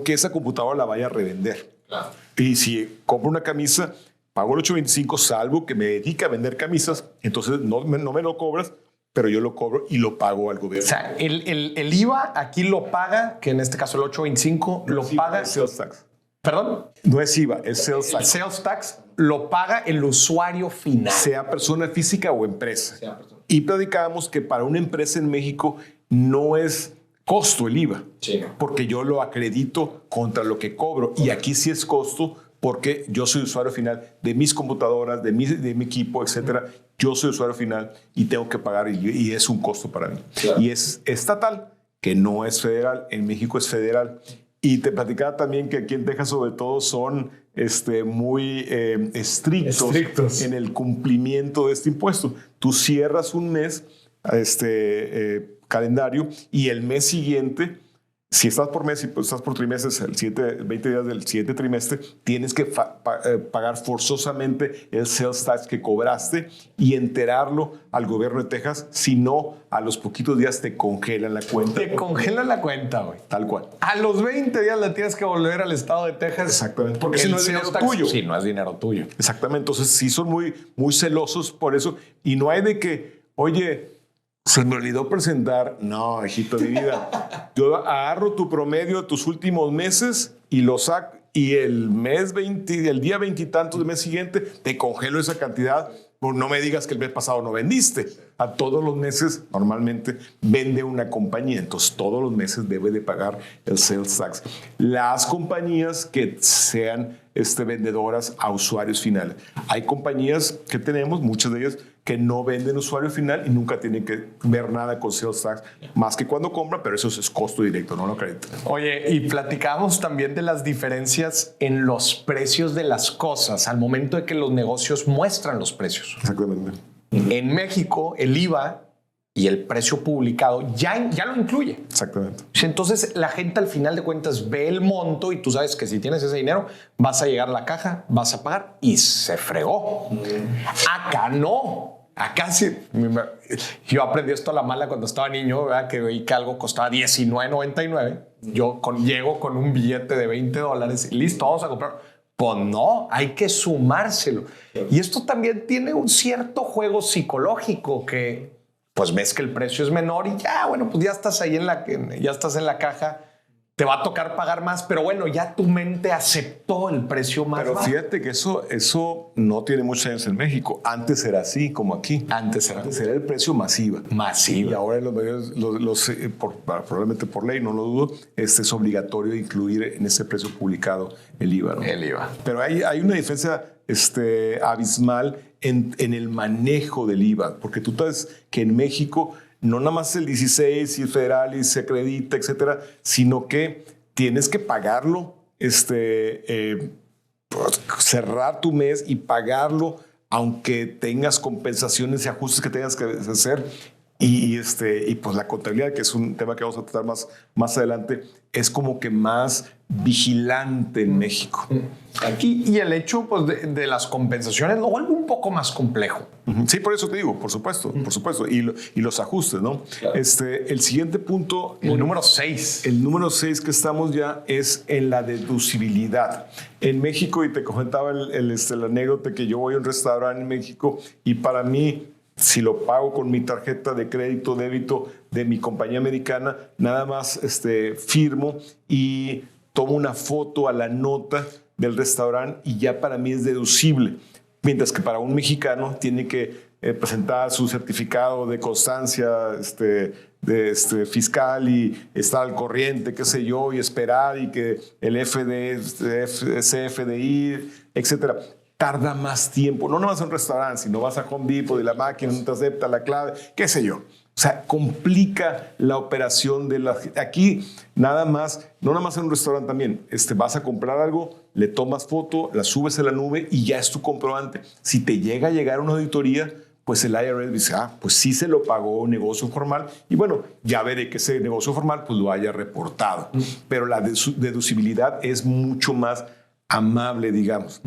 que esa computadora la vaya a revender. Claro. Y si compro una camisa, pago el 8.25, salvo que me dedique a vender camisas, entonces no me lo cobras, pero yo lo cobro y lo pago al gobierno. O sea, el IVA aquí lo paga, que en este caso el 8.25 lo paga... El sales tax. ¿Perdón? No es IVA, es sales tax. El sales tax lo paga el usuario final. Sea persona física o empresa. Y platicábamos que para una empresa en México no es costo el IVA, sí, porque yo lo acredito contra lo que cobro. Y aquí sí es costo porque yo soy usuario final de mis computadoras, de mi equipo, etcétera. Yo soy usuario final y tengo que pagar y es un costo para mí. Claro. Y es estatal, que no es federal. En México es federal. Y te platicaba también que aquí en Texas sobre todo son muy estrictos en el cumplimiento de este impuesto. Tú cierras un mes calendario y el mes siguiente, si estás por mes y estás por trimestres, 20 días del siguiente trimestre, tienes que pagar forzosamente el sales tax que cobraste y enterarlo al gobierno de Texas. Si no, a los poquitos días te congelan la cuenta. Te congelan la cuenta, güey. Tal cual. A los 20 días la tienes que volver al estado de Texas. Exactamente. Porque si no es dinero tuyo. Sí, no es dinero tuyo. Exactamente. Entonces sí son muy, muy celosos por eso. Y no hay de que, oye, se me olvidó presentar. No, hijito de mi vida. Yo agarro tu promedio de tus últimos meses y lo saco. Y el día 20 y tantos del mes siguiente, te congelo esa cantidad. No me digas que el mes pasado no vendiste. A todos los meses, normalmente, vende una compañía. Entonces, todos los meses debe de pagar el sales tax. Las compañías que sean vendedoras a usuarios finales. Hay compañías que tenemos, muchas de ellas, que no venden usuario final y nunca tienen que ver nada con sales tax, más que cuando compran, pero eso es costo directo, no lo crédito. Oye, y platicamos también de las diferencias en los precios de las cosas al momento de que los negocios muestran los precios. Exactamente. En México, el IVA y el precio publicado ya lo incluye. Exactamente. Entonces, la gente al final de cuentas ve el monto y tú sabes que si tienes ese dinero, vas a llegar a la caja, vas a pagar y se fregó. Acá no. Acá sí. Yo aprendí esto a la mala cuando estaba niño, ¿verdad? Que veí que algo costaba $19.99. Yo llego con un billete de $20 y listo, vamos a comprar. Pues no, hay que sumárselo. Y esto también tiene un cierto juego psicológico que pues ves que el precio es menor y ya, bueno, pues ya estás ahí ya estás en la caja, te va a tocar pagar más, pero bueno, ya tu mente aceptó el precio más bajo. Pero fíjate que eso no tiene muchos años en México. Antes era así, como aquí. Antes era el precio masiva. Masiva. Y ahora en los medios, probablemente por ley, no lo dudo, es obligatorio incluir en ese precio publicado el IVA, ¿no? El IVA. Pero hay una diferencia abismal en el manejo del IVA, porque tú sabes que en México no nada más el 16 y el federal y se acredita, etcétera, sino que tienes que pagarlo, cerrar tu mes y pagarlo, aunque tengas compensaciones y ajustes que tengas que hacer. Y pues la contabilidad, que es un tema que vamos a tratar más adelante, es como que más vigilante en México. Aquí, y el hecho pues, de las compensaciones lo vuelve un poco más complejo. Sí, por eso te digo, por supuesto. Y los ajustes, ¿no? Claro. El siguiente punto. El número 6. El número 6 que estamos ya es en la deducibilidad. En México, y te comentaba la anécdota que yo voy a un restaurante en México y para mí, si lo pago con mi tarjeta de crédito, débito de mi compañía americana, nada más firmo y tomo una foto a la nota del restaurante y ya para mí es deducible. Mientras que para un mexicano tiene que presentar su certificado de constancia fiscal y estar al corriente, qué sé yo, y esperar y que el CFDI, etcétera. Tarda más tiempo. No vas a un restaurante, sino vas a Home Depot y la máquina no te acepta la clave, qué sé yo. O sea, complica la operación de la... Aquí nada más, no nada más en un restaurante también, vas a comprar algo, le tomas foto, la subes a la nube y ya es tu comprobante. Si te llega a llegar una auditoría, pues el IRS dice, pues sí se lo pagó un negocio formal y bueno, ya veré que ese negocio formal pues lo haya reportado. Pero la deducibilidad es mucho más amable, digamos,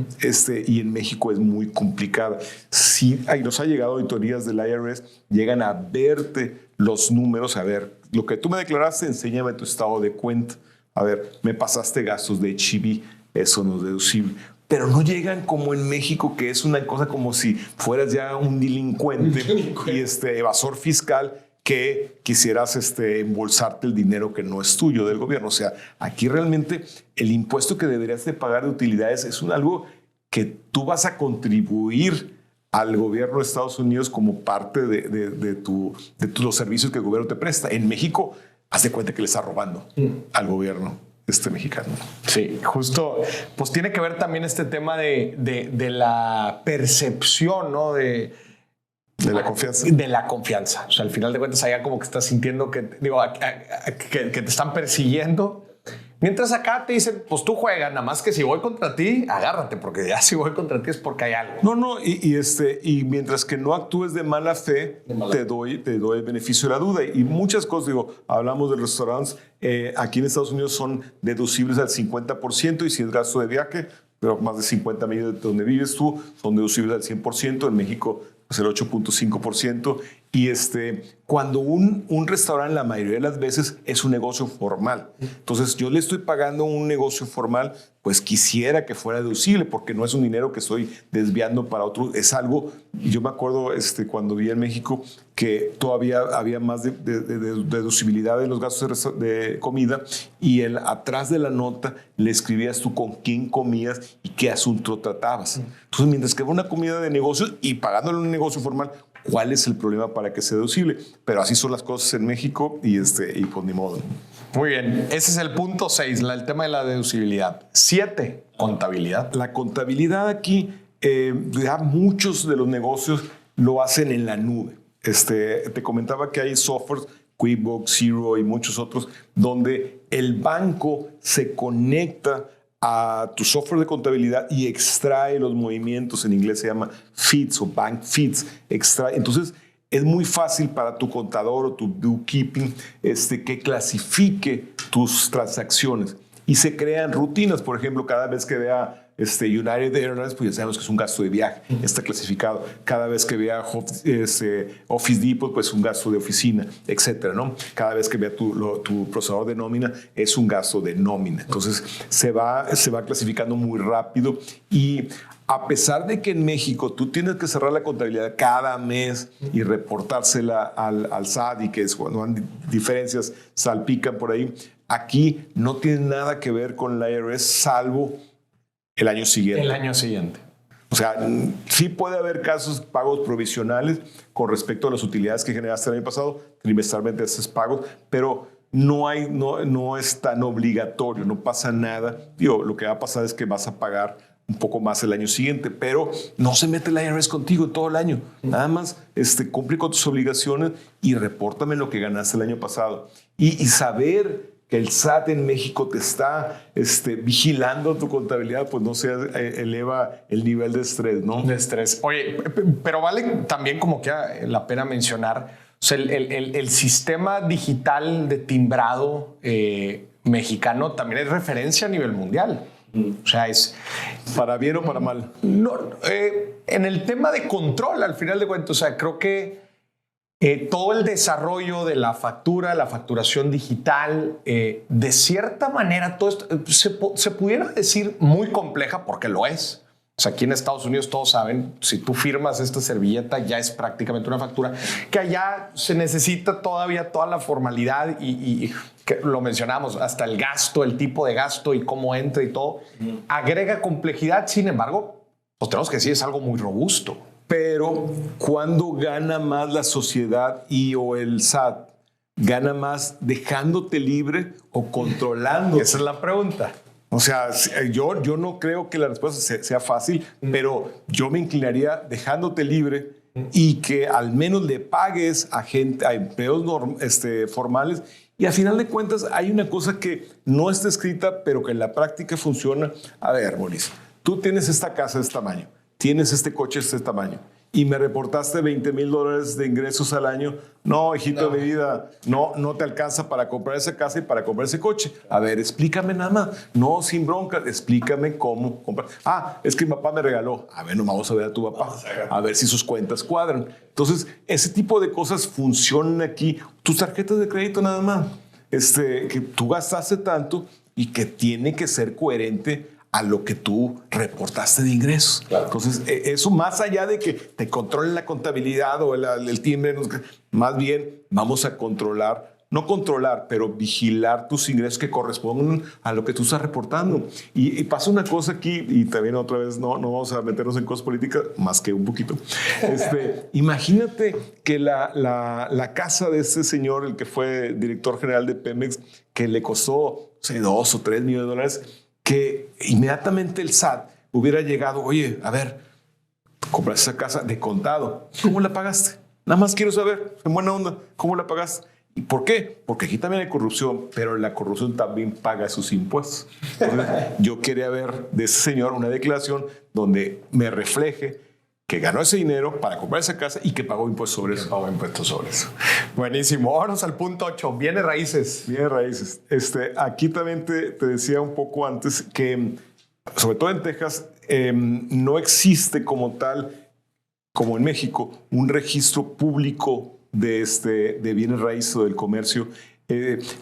y en México es muy complicada. Si nos ha llegado auditorías del IRS, llegan a verte los números, a ver, lo que tú me declaraste, enséñame tu estado de cuenta, a ver, me pasaste gastos de HIV, eso no es deducible. Pero no llegan como en México, que es una cosa como si fueras ya un delincuente y evasor fiscal, que quisieras embolsarte el dinero que no es tuyo del gobierno. O sea, aquí realmente el impuesto que deberías de pagar de utilidades es algo que tú vas a contribuir al gobierno de Estados Unidos como parte de los servicios que el gobierno te presta. En México, haz de cuenta que le estás robando al gobierno. mexicano. Sí, justo, pues tiene que ver también este tema de la percepción, ¿no? De la confianza. De la confianza. O sea, al final de cuentas, allá como que estás sintiendo que te están persiguiendo. Mientras acá te dicen, pues tú juega, nada más que si voy contra ti, agárrate, porque ya si voy contra ti es porque hay algo. No, y mientras que no actúes de mala fe, te doy el beneficio de la duda. Y muchas cosas, digo, hablamos de restaurantes, aquí en Estados Unidos son deducibles al 50%, y si es gasto de viaje, pero más de 50 millas de donde vives tú, son deducibles al 100%. En México, pues el 8.5%. Y cuando un restaurante, la mayoría de las veces, es un negocio formal. Entonces, yo le estoy pagando un negocio formal, pues quisiera que fuera deducible, porque no es un dinero que estoy desviando para otro. Es algo, y yo me acuerdo cuando vi en México que todavía había más de deducibilidad en los gastos de comida, y atrás de la nota le escribías tú con quién comías y qué asunto tratabas. Entonces, mientras que era una comida de negocios y pagándole un negocio formal, ¿cuál es el problema para que sea deducible? Pero así son las cosas en México, y pues ni modo. Muy bien, ese es el punto 6, el tema de la deducibilidad. 7, contabilidad. La contabilidad aquí, ya muchos de los negocios lo hacen en la nube. Te comentaba que hay softwares, QuickBooks, Xero y muchos otros, donde el banco se conecta a tu software de contabilidad y extrae los movimientos. En inglés se llama feeds o bank feeds. Entonces, es muy fácil para tu contador o tu bookkeeping que clasifique tus transacciones. Y se crean rutinas. Por ejemplo, cada vez que vea United Airlines, pues ya sabemos que es un gasto de viaje, está clasificado. Cada vez que vea Office Depot, pues un gasto de oficina, etcétera, ¿no? Cada vez que vea tu procesador de nómina, es un gasto de nómina. Entonces, se va clasificando muy rápido. Y a pesar de que en México tú tienes que cerrar la contabilidad cada mes y reportársela al SAT, y que cuando hay diferencias salpican por ahí, aquí no tiene nada que ver con la IRS, salvo el año siguiente. El año siguiente. O sea, sí puede haber casos, pagos provisionales con respecto a las utilidades que generaste el año pasado, trimestralmente haces pagos, pero no es tan obligatorio, no pasa nada. Lo que va a pasar es que vas a pagar un poco más el año siguiente, pero no se mete el IRS contigo todo el año. Nada más cumple con tus obligaciones y repórtame lo que ganaste el año pasado. Y saber que el SAT en México te está vigilando tu contabilidad, pues no se eleva el nivel de estrés, ¿no? De estrés. Oye, pero vale también como que la pena mencionar, o sea, el sistema digital de timbrado mexicano también es referencia a nivel mundial. O sea, es... ¿Para bien o para mal? No, en el tema de control, al final de cuentas, o sea, creo que todo el desarrollo de la facturación digital, de cierta manera, todo esto se pudiera decir muy compleja, porque lo es. O sea, aquí en Estados Unidos todos saben, si tú firmas esta servilleta ya es prácticamente una factura, que allá se necesita todavía toda la formalidad y que lo mencionamos, hasta el gasto, el tipo de gasto y cómo entra y todo, agrega complejidad. Sin embargo, pues tenemos que decir, es algo muy robusto. Pero ¿cuándo gana más la sociedad o el SAT? ¿Gana más dejándote libre o controlando? Esa es la pregunta. O sea, yo no creo que la respuesta sea fácil, pero yo me inclinaría dejándote libre y que al menos le pagues a empleos formales. Y a final de cuentas hay una cosa que no está escrita, pero que en la práctica funciona. A ver, Mauricio, tú tienes esta casa de este tamaño, tienes este coche de este tamaño, y me reportaste $20,000 de ingresos al año. No, hijito de mi vida, no te alcanza para comprar esa casa y para comprar ese coche. A ver, explícame nada más. No, sin bronca, explícame cómo comprar. Es que mi papá me regaló. A ver, no vamos a ver a tu papá. A ver si sus cuentas cuadran. Entonces, ese tipo de cosas funcionan aquí. Tus tarjetas de crédito nada más. Que tú gastaste tanto y que tiene que ser coherente a lo que tú reportaste de ingresos. Claro. Entonces, eso más allá de que te controle la contabilidad o el timbre, más bien vamos a pero vigilar tus ingresos que corresponden a lo que tú estás reportando. Y pasa una cosa aquí, y también otra vez no vamos a meternos en cosas políticas, más que un poquito. Imagínate que la casa de este señor, el que fue director general de Pemex, que le costó 2 o 3 millones de dólares, que inmediatamente el SAT hubiera llegado, oye, a ver, compraste esa casa de contado, ¿cómo la pagaste? Nada más quiero saber, en buena onda, ¿cómo la pagaste? ¿Y por qué? Porque aquí también hay corrupción, pero la corrupción también paga sus impuestos. Entonces, yo quería ver de ese señor una declaración donde me refleje que ganó ese dinero para comprar esa casa y que pagó impuestos sobre eso. Pagó impuestos sobre eso. Buenísimo. Vámonos al punto 8. Bienes raíces. Bienes raíces. Aquí también te decía un poco antes que, sobre todo en Texas, no existe como tal, como en México, un registro público de bienes raíces o del comercio.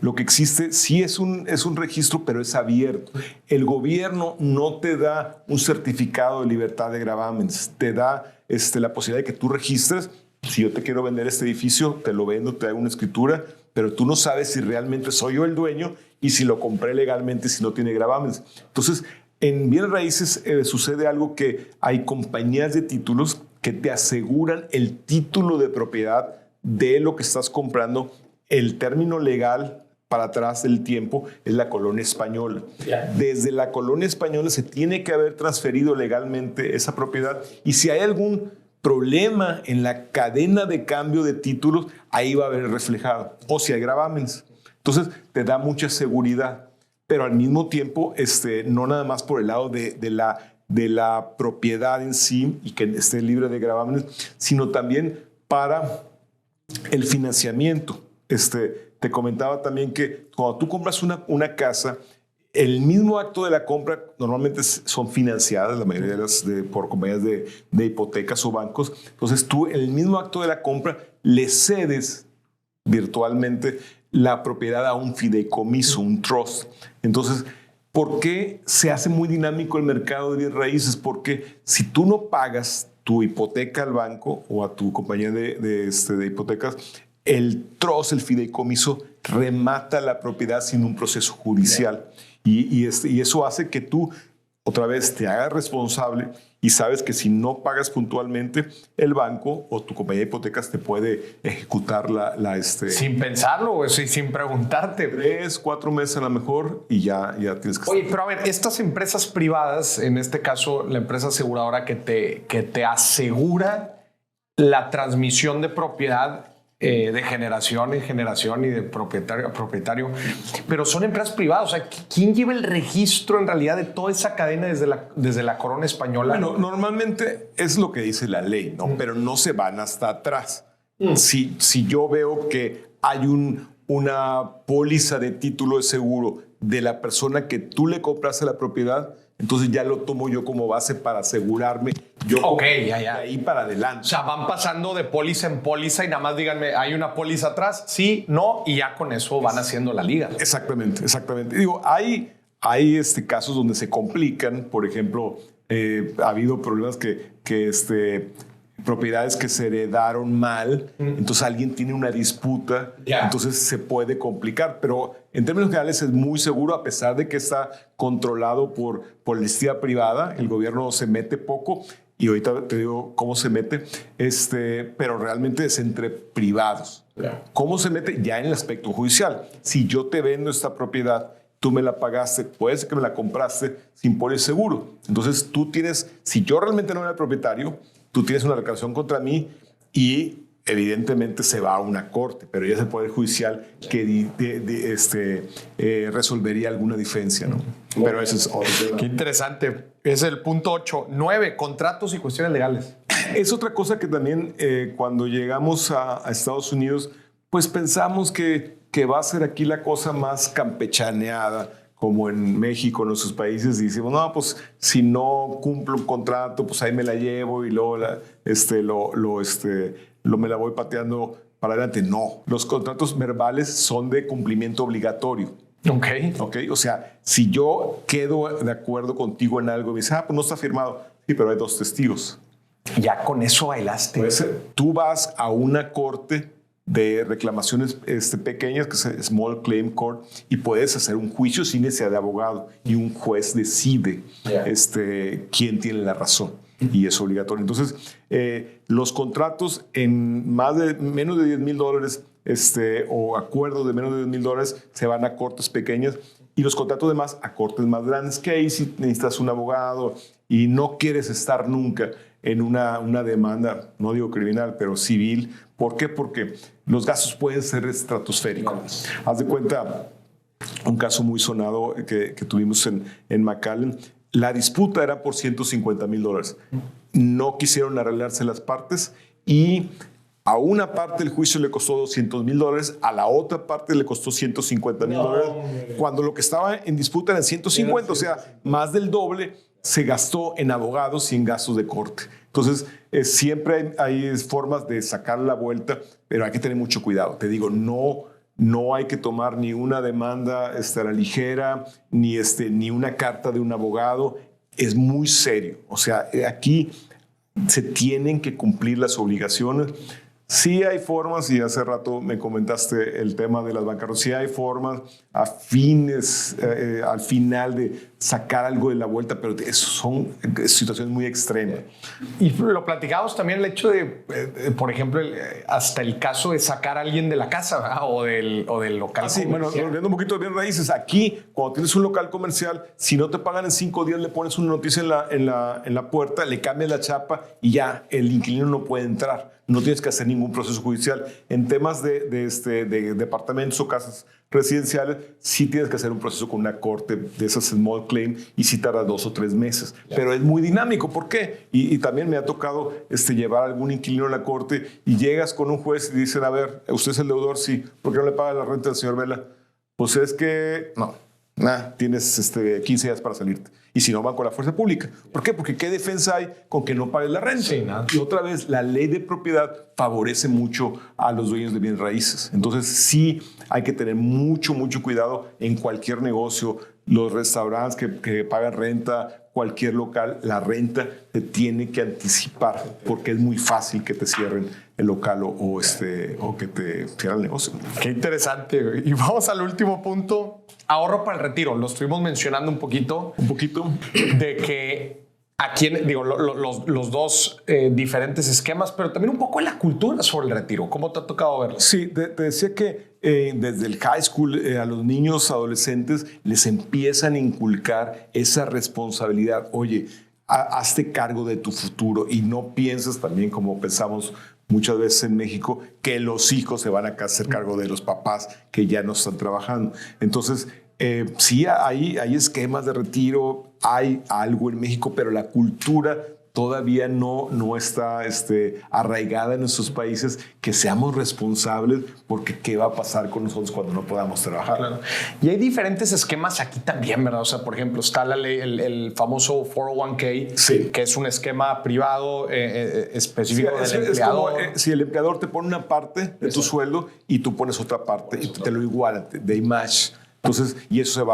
Lo que existe sí es un registro, pero es abierto. El gobierno no te da un certificado de libertad de gravámenes, te da la posibilidad de que tú registres. Si yo te quiero vender este edificio, te lo vendo, te hago una escritura, pero tú no sabes si realmente soy yo el dueño y si lo compré legalmente, si no tiene gravámenes. Entonces, en bienes raíces sucede algo, que hay compañías de títulos que te aseguran el título de propiedad de lo que estás comprando. El término legal para atrás del tiempo es la colonia española. Desde la colonia española se tiene que haber transferido legalmente esa propiedad, y si hay algún problema en la cadena de cambio de títulos, ahí va a haber reflejado, o si hay gravámenes. Entonces te da mucha seguridad, pero al mismo tiempo no nada más por el lado de la propiedad en sí y que esté libre de gravámenes, sino también para el financiamiento. Te comentaba también que cuando tú compras una casa, el mismo acto de la compra normalmente son financiadas, la mayoría de las por compañías de hipotecas o bancos. Entonces tú, en el mismo acto de la compra, le cedes virtualmente la propiedad a un fideicomiso, un trust. Entonces, ¿por qué se hace muy dinámico el mercado de bienes raíces? Porque si tú no pagas tu hipoteca al banco o a tu compañía de hipotecas, el trust, el fideicomiso, remata la propiedad sin un proceso judicial. Y eso hace que tú, otra vez, te hagas responsable, y sabes que si no pagas puntualmente, el banco o tu compañía de hipotecas te puede ejecutar Sin pensarlo, o sin preguntarte. 3, 4 meses a lo mejor, y ya tienes que... Oye, pero a ver, estas empresas privadas, en este caso la empresa aseguradora que te asegura la transmisión de propiedad de generación en generación y de propietario a propietario, pero son empresas privadas. O sea, ¿quién lleva el registro en realidad de toda esa cadena desde la corona española? Bueno, normalmente es lo que dice la ley, ¿no? Pero no se van hasta atrás. Si yo veo que hay una póliza de título de seguro de la persona que tú le compraste la propiedad, entonces ya lo tomo yo como base para asegurarme. Yo de ahí para adelante. O sea, van pasando de póliza en póliza y nada más díganme, ¿hay una póliza atrás? Sí, no, y ya con eso van haciendo la liga. Exactamente. Digo, hay casos donde se complican. Por ejemplo, ha habido problemas que propiedades que se heredaron mal, entonces alguien tiene una disputa, entonces se puede complicar, pero en términos generales es muy seguro, a pesar de que está controlado por la iniciativa privada. El gobierno se mete poco, y ahorita te digo cómo se mete, pero realmente es entre privados. ¿Cómo se mete? Ya en el aspecto judicial. Si yo te vendo esta propiedad, tú me la pagaste, puede ser que me la compraste sin póliza de seguro. Entonces tú tienes, si yo realmente no era el propietario, tú tienes una reclamación contra mí y evidentemente se va a una corte, pero ya es el Poder Judicial que resolvería alguna diferencia, ¿no? Pero eso es otro tema. Qué interesante. Es el punto 8. 9, contratos y cuestiones legales. Es otra cosa que también cuando llegamos a Estados Unidos, pues pensamos que va a ser aquí la cosa más campechaneada, como en México, en nuestros países, y decimos, no, pues si no cumplo un contrato, pues ahí me la llevo y luego me la voy pateando para adelante. No, los contratos verbales son de cumplimiento obligatorio. Ok. O sea, si yo quedo de acuerdo contigo en algo y me dices, pues no está firmado. Sí, pero hay 2 testigos. Ya con eso bailaste. Pues, tú vas a una corte de reclamaciones pequeñas, que es Small Claim Court, y puedes hacer un juicio sin necesidad de abogado, y un juez decide quién tiene la razón, y es obligatorio. Entonces, los contratos en menos de $10,000 o acuerdos de menos de $10,000 se van a cortes pequeñas, y los contratos de más a cortes más grandes, que ahí si necesitas un abogado y no quieres estar nunca en una demanda, no digo criminal, pero civil. ¿Por qué? Porque los gastos pueden ser estratosféricos. Haz de cuenta, un caso muy sonado que tuvimos en McAllen, la disputa era por $150,000. No quisieron arreglarse las partes y a una parte el juicio le costó $200,000, a la otra parte le costó $150,000, cuando lo que estaba en disputa eran 150, o sea, más del doble se gastó en abogados y en gastos de corte. Entonces, siempre hay formas de sacar la vuelta, pero hay que tener mucho cuidado. Te digo, no hay que tomar ni una demanda a la ligera, ni una carta de un abogado. Es muy serio. O sea, aquí se tienen que cumplir las obligaciones. Sí hay formas, y hace rato me comentaste el tema de las bancarrotas, sí hay formas al final de sacar algo de la vuelta, pero son situaciones muy extremas. Y lo platicamos también el hecho de, por ejemplo, hasta el caso de sacar a alguien de la casa, ¿verdad? o del local comercial. Bueno, volviendo un poquito de bien raíces, aquí cuando tienes un local comercial, si no te pagan en 5 días, le pones una noticia en la puerta, le cambias la chapa y ya el inquilino no puede entrar. No tienes que hacer ningún proceso judicial. En temas de departamentos o casas residenciales, sí tienes que hacer un proceso con una corte de esas small claim y sí tarda 2 o 3 meses. Pero es muy dinámico. ¿Por qué? Y también me ha tocado llevar a algún inquilino a la corte y llegas con un juez y dicen, a ver, ¿usted es el deudor? Sí. ¿Por qué no le paga la renta al señor Vela? Pues es que tienes 15 días para salirte. Y si no, van con la fuerza pública. ¿Por qué? Porque ¿qué defensa hay con que no pagues la renta? Sí, nada. Y otra vez, la ley de propiedad favorece mucho a los dueños de bienes raíces. Entonces, sí hay que tener mucho cuidado en cualquier negocio. Los restaurantes que pagan renta, cualquier local, la renta se tiene que anticipar porque es muy fácil que te cierren el local o que te cierren el negocio. Qué interesante. Y vamos al último punto. Ahorro para el retiro. Lo estuvimos mencionando un poquito. De que aquí, los dos diferentes esquemas, pero también un poco de la cultura sobre el retiro. ¿Cómo te ha tocado verlo? Sí, te decía que desde el high school a los niños, adolescentes, les empiezan a inculcar esa responsabilidad. Oye, hazte cargo de tu futuro y no pienses también como pensamos muchas veces en México, que los hijos se van a hacer cargo de los papás que ya no están trabajando. Entonces, sí hay esquemas de retiro, hay algo en México, pero la cultura todavía no está arraigada en nuestros países, que seamos responsables, porque ¿qué va a pasar con nosotros cuando no podamos trabajar? Claro. Y hay diferentes esquemas aquí también, ¿verdad? O sea, por ejemplo, está la ley, el famoso 401k, sí, que es un esquema privado específico del empleador. Es como, si el empleador te pone una parte de tu sueldo y tú pones otra parte y te lo igualan, de match. Entonces, y eso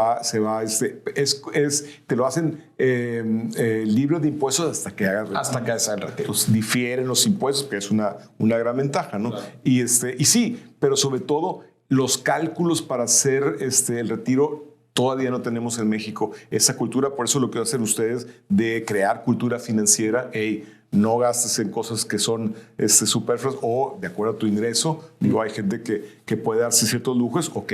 te lo hacen libre de impuestos hasta que hagas retiro. Hasta que hagas el retiro. Entonces, difieren los impuestos, que es una gran ventaja, ¿no? Claro. Y sí, pero sobre todo, los cálculos para hacer el retiro todavía no tenemos en México esa cultura. Por eso lo que hacen ustedes de crear cultura financiera, no gastes en cosas que son superfluas o de acuerdo a tu ingreso. Digo, hay gente que puede darse ciertos lujos, ok,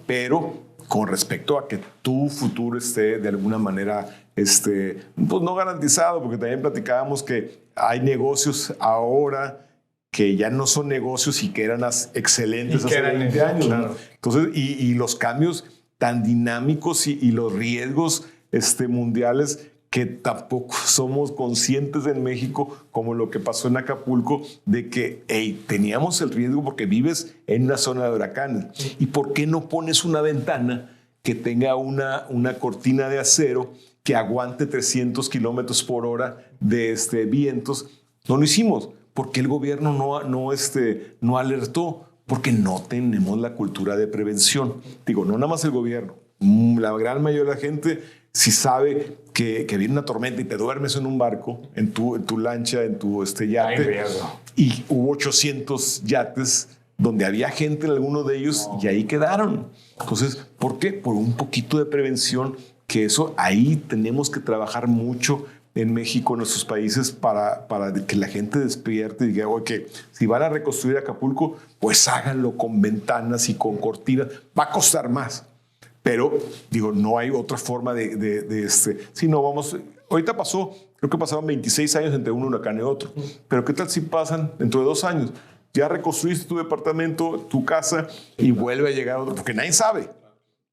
pero con respecto a que tu futuro esté de alguna manera, pues no garantizado, porque también platicábamos que hay negocios ahora que ya no son negocios y que eran excelentes hace 20 años. Claro. Entonces, y los cambios tan dinámicos y los riesgos mundiales que tampoco somos conscientes en México, como lo que pasó en Acapulco, de que teníamos el riesgo porque vives en una zona de huracanes. ¿Y por qué no pones una ventana que tenga una cortina de acero que aguante 300 kilómetros por hora de vientos? No lo hicimos. ¿Por qué el gobierno no alertó? Porque no tenemos la cultura de prevención. Digo, no nada más el gobierno. La gran mayoría de la gente, si sabe que viene una tormenta y te duermes en un barco, en tu lancha, en tu yate, y hubo 800 yates donde había gente en alguno de ellos y ahí quedaron. Entonces, ¿por qué? Por un poquito de prevención, que eso ahí tenemos que trabajar mucho en México, en nuestros países, para que la gente despierte y diga, oye, si van a reconstruir Acapulco, pues háganlo con ventanas y con cortinas. Va a costar más, Pero, digo, no hay otra forma si no vamos... Ahorita creo que pasaron 26 años entre un huracán y otro. Pero ¿qué tal si pasan dentro de 2 años? Ya reconstruiste tu departamento, tu casa y vuelve a llegar otro, porque nadie sabe.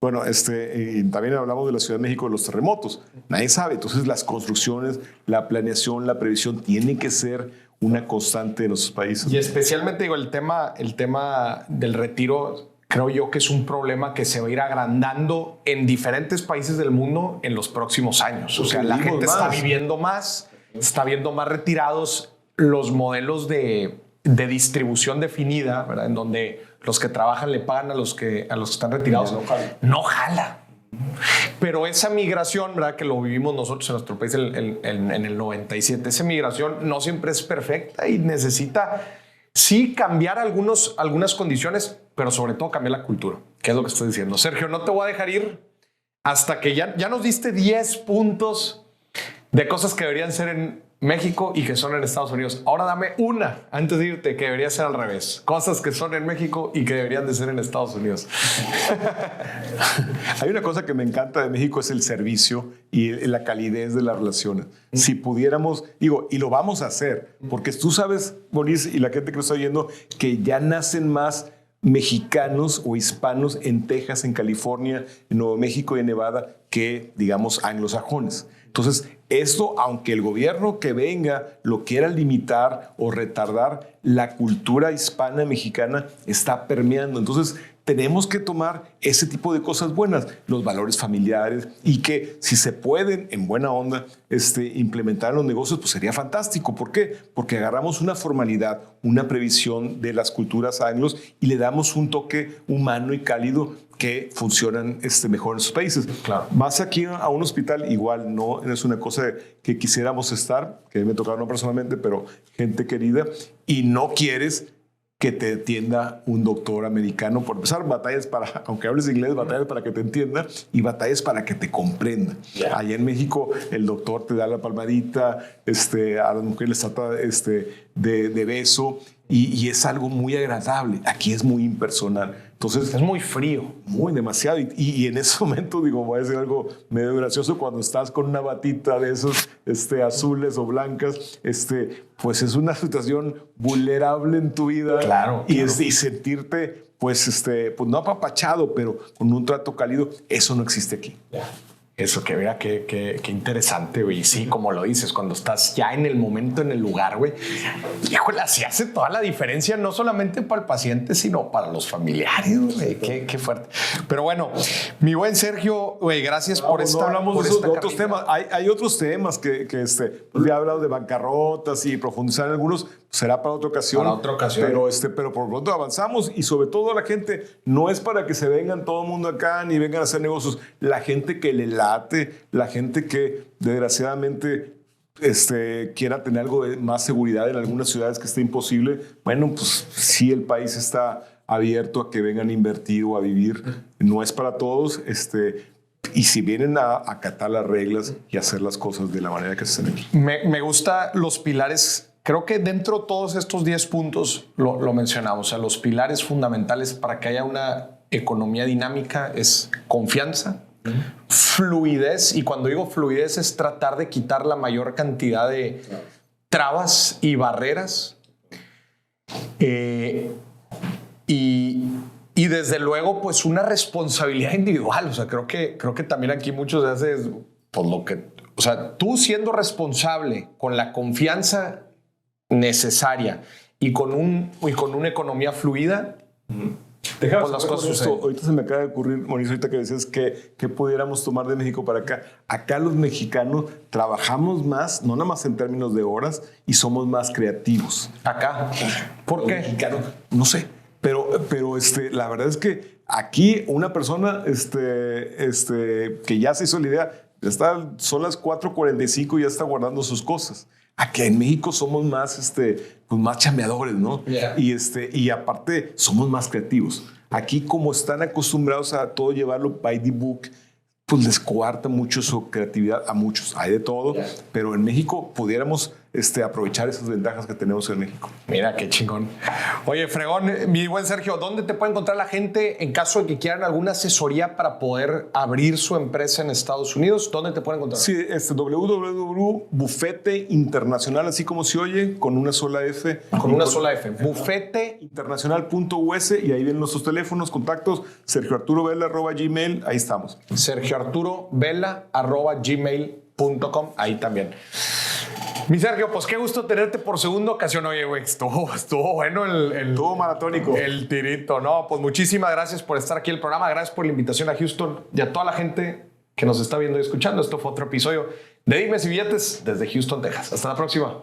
Bueno, y también hablamos de la Ciudad de México, de los terremotos. Nadie sabe. Entonces, las construcciones, la planeación, la previsión tienen que ser una constante en nuestros países. Y especialmente, digo, el tema del retiro, creo yo que es un problema que se va a ir agrandando en diferentes países del mundo en los próximos años. O sea, la gente está viviendo más, está viendo más retirados, los modelos de distribución definida, ¿verdad? En donde los que trabajan le pagan a los que están retirados. No jala. Pero esa migración, ¿verdad? Que lo vivimos nosotros en nuestro país en el 97, esa migración no siempre es perfecta y necesita sí cambiar algunas condiciones, pero sobre todo cambiar la cultura, que es lo que estoy diciendo. Sergio, no te voy a dejar ir hasta que ya nos diste 10 puntos de cosas que deberían ser en México y que son en Estados Unidos. Ahora dame una, antes de irte, que debería ser al revés. Cosas que son en México y que deberían de ser en Estados Unidos. Hay una cosa que me encanta de México, es el servicio y la calidez de las relaciones. Si pudiéramos, digo, y lo vamos a hacer, porque tú sabes, Boris, y la gente que lo está oyendo, que ya nacen más mexicanos o hispanos en Texas, en California, en Nuevo México y en Nevada que, digamos, anglosajones. Entonces, esto, aunque el gobierno que venga lo quiera limitar o retardar, la cultura hispana mexicana está permeando. Entonces, tenemos que tomar ese tipo de cosas buenas, los valores familiares, y que si se pueden, en buena onda, implementar en los negocios, pues sería fantástico. ¿Por qué? Porque agarramos una formalidad, una previsión de las culturas anglos y le damos un toque humano y cálido que funcionan mejor en sus países. Claro. Vas aquí a un hospital, igual no es una cosa que quisiéramos estar, que me tocaron no personalmente, pero gente querida, y no quieres que te atienda un doctor americano. Por empezar, batallas para, aunque hables inglés, batallas para que te entienda y batallas para que te comprenda. Yeah. Allá en México, el doctor te da la palmadita, a las mujeres les trata de beso y es algo muy agradable. Aquí es muy impersonal. Entonces, es muy frío. Muy demasiado. Y en ese momento, digo, voy a decir algo medio gracioso, cuando estás con una batita de esos azules o blancas, pues es una situación vulnerable en tu vida. Claro. Y sentirte, pues no apapachado, pero con un trato cálido, eso no existe aquí. Yeah. Eso, que mira, qué interesante, güey. Sí, como lo dices, cuando estás ya en el momento, en el lugar, güey. Híjole, así hace toda la diferencia, no solamente para el paciente, sino para los familiares, güey. Qué fuerte. Pero bueno, mi buen Sergio, güey, gracias por esta. No hablamos de otros temas. Hay otros temas que pues ya he hablado de bancarrotas y profundizar en algunos. Será para otra ocasión. Para otra ocasión. Pero por lo pronto avanzamos y sobre todo la gente, no es para que se vengan todo el mundo acá ni vengan a hacer negocios. La gente que le late, la gente que desgraciadamente quiera tener algo de más seguridad en algunas ciudades que esté imposible. Bueno, pues sí, el país está abierto a que vengan a invertir o a vivir. No es para todos. Y si vienen a acatar las reglas y hacer las cosas de la manera que se hacen aquí. Me gusta los pilares. Creo que dentro de todos estos 10 puntos lo mencionamos. O sea, los pilares fundamentales para que haya una economía dinámica es confianza, fluidez. Y cuando digo fluidez es tratar de quitar la mayor cantidad de trabas y barreras. Y desde luego, pues una responsabilidad individual. O sea, creo que también aquí muchos hacen pues lo que... O sea, tú siendo responsable con la confianza necesaria y con una economía fluida, pues las cosas suceden. Ahorita se me acaba de ocurrir, Mauricio, ahorita que decías que pudiéramos tomar de México para acá. Acá los mexicanos trabajamos más, no nada más en términos de horas, y somos más creativos. Acá. ¿Por qué? Mexicano, no sé. Pero la verdad es que aquí una persona que ya se hizo la idea, son las 4:45 y ya está guardando sus cosas. Aquí en México somos más, pues más chambeadores, ¿no? Yeah. Y aparte somos más creativos. Aquí, como están acostumbrados a todo llevarlo by the book, pues les coarta mucho su creatividad a muchos. Hay de todo, yeah. Pero en México pudiéramos aprovechar esas ventajas que tenemos en México. Mira, qué chingón. Oye, fregón, mi buen Sergio, ¿dónde te puede encontrar la gente en caso de que quieran alguna asesoría para poder abrir su empresa en Estados Unidos? ¿Dónde te pueden encontrar? Sí, www.bufete internacional, así como se oye, con una sola F. Con una sola F. Bufete internacional.us, y ahí vienen nuestros teléfonos, contactos, sergioarturovela@gmail, ahí estamos. sergioarturovela@gmail.com, ahí también. Mi Sergio, pues qué gusto tenerte por segunda ocasión. Oye, güey, estuvo bueno Estuvo maratónico. el tirito. No, pues muchísimas gracias por estar aquí en el programa. Gracias por la invitación a Houston y a toda la gente que nos está viendo y escuchando. Esto fue otro episodio de Dimes y Billetes desde Houston, Texas. Hasta la próxima.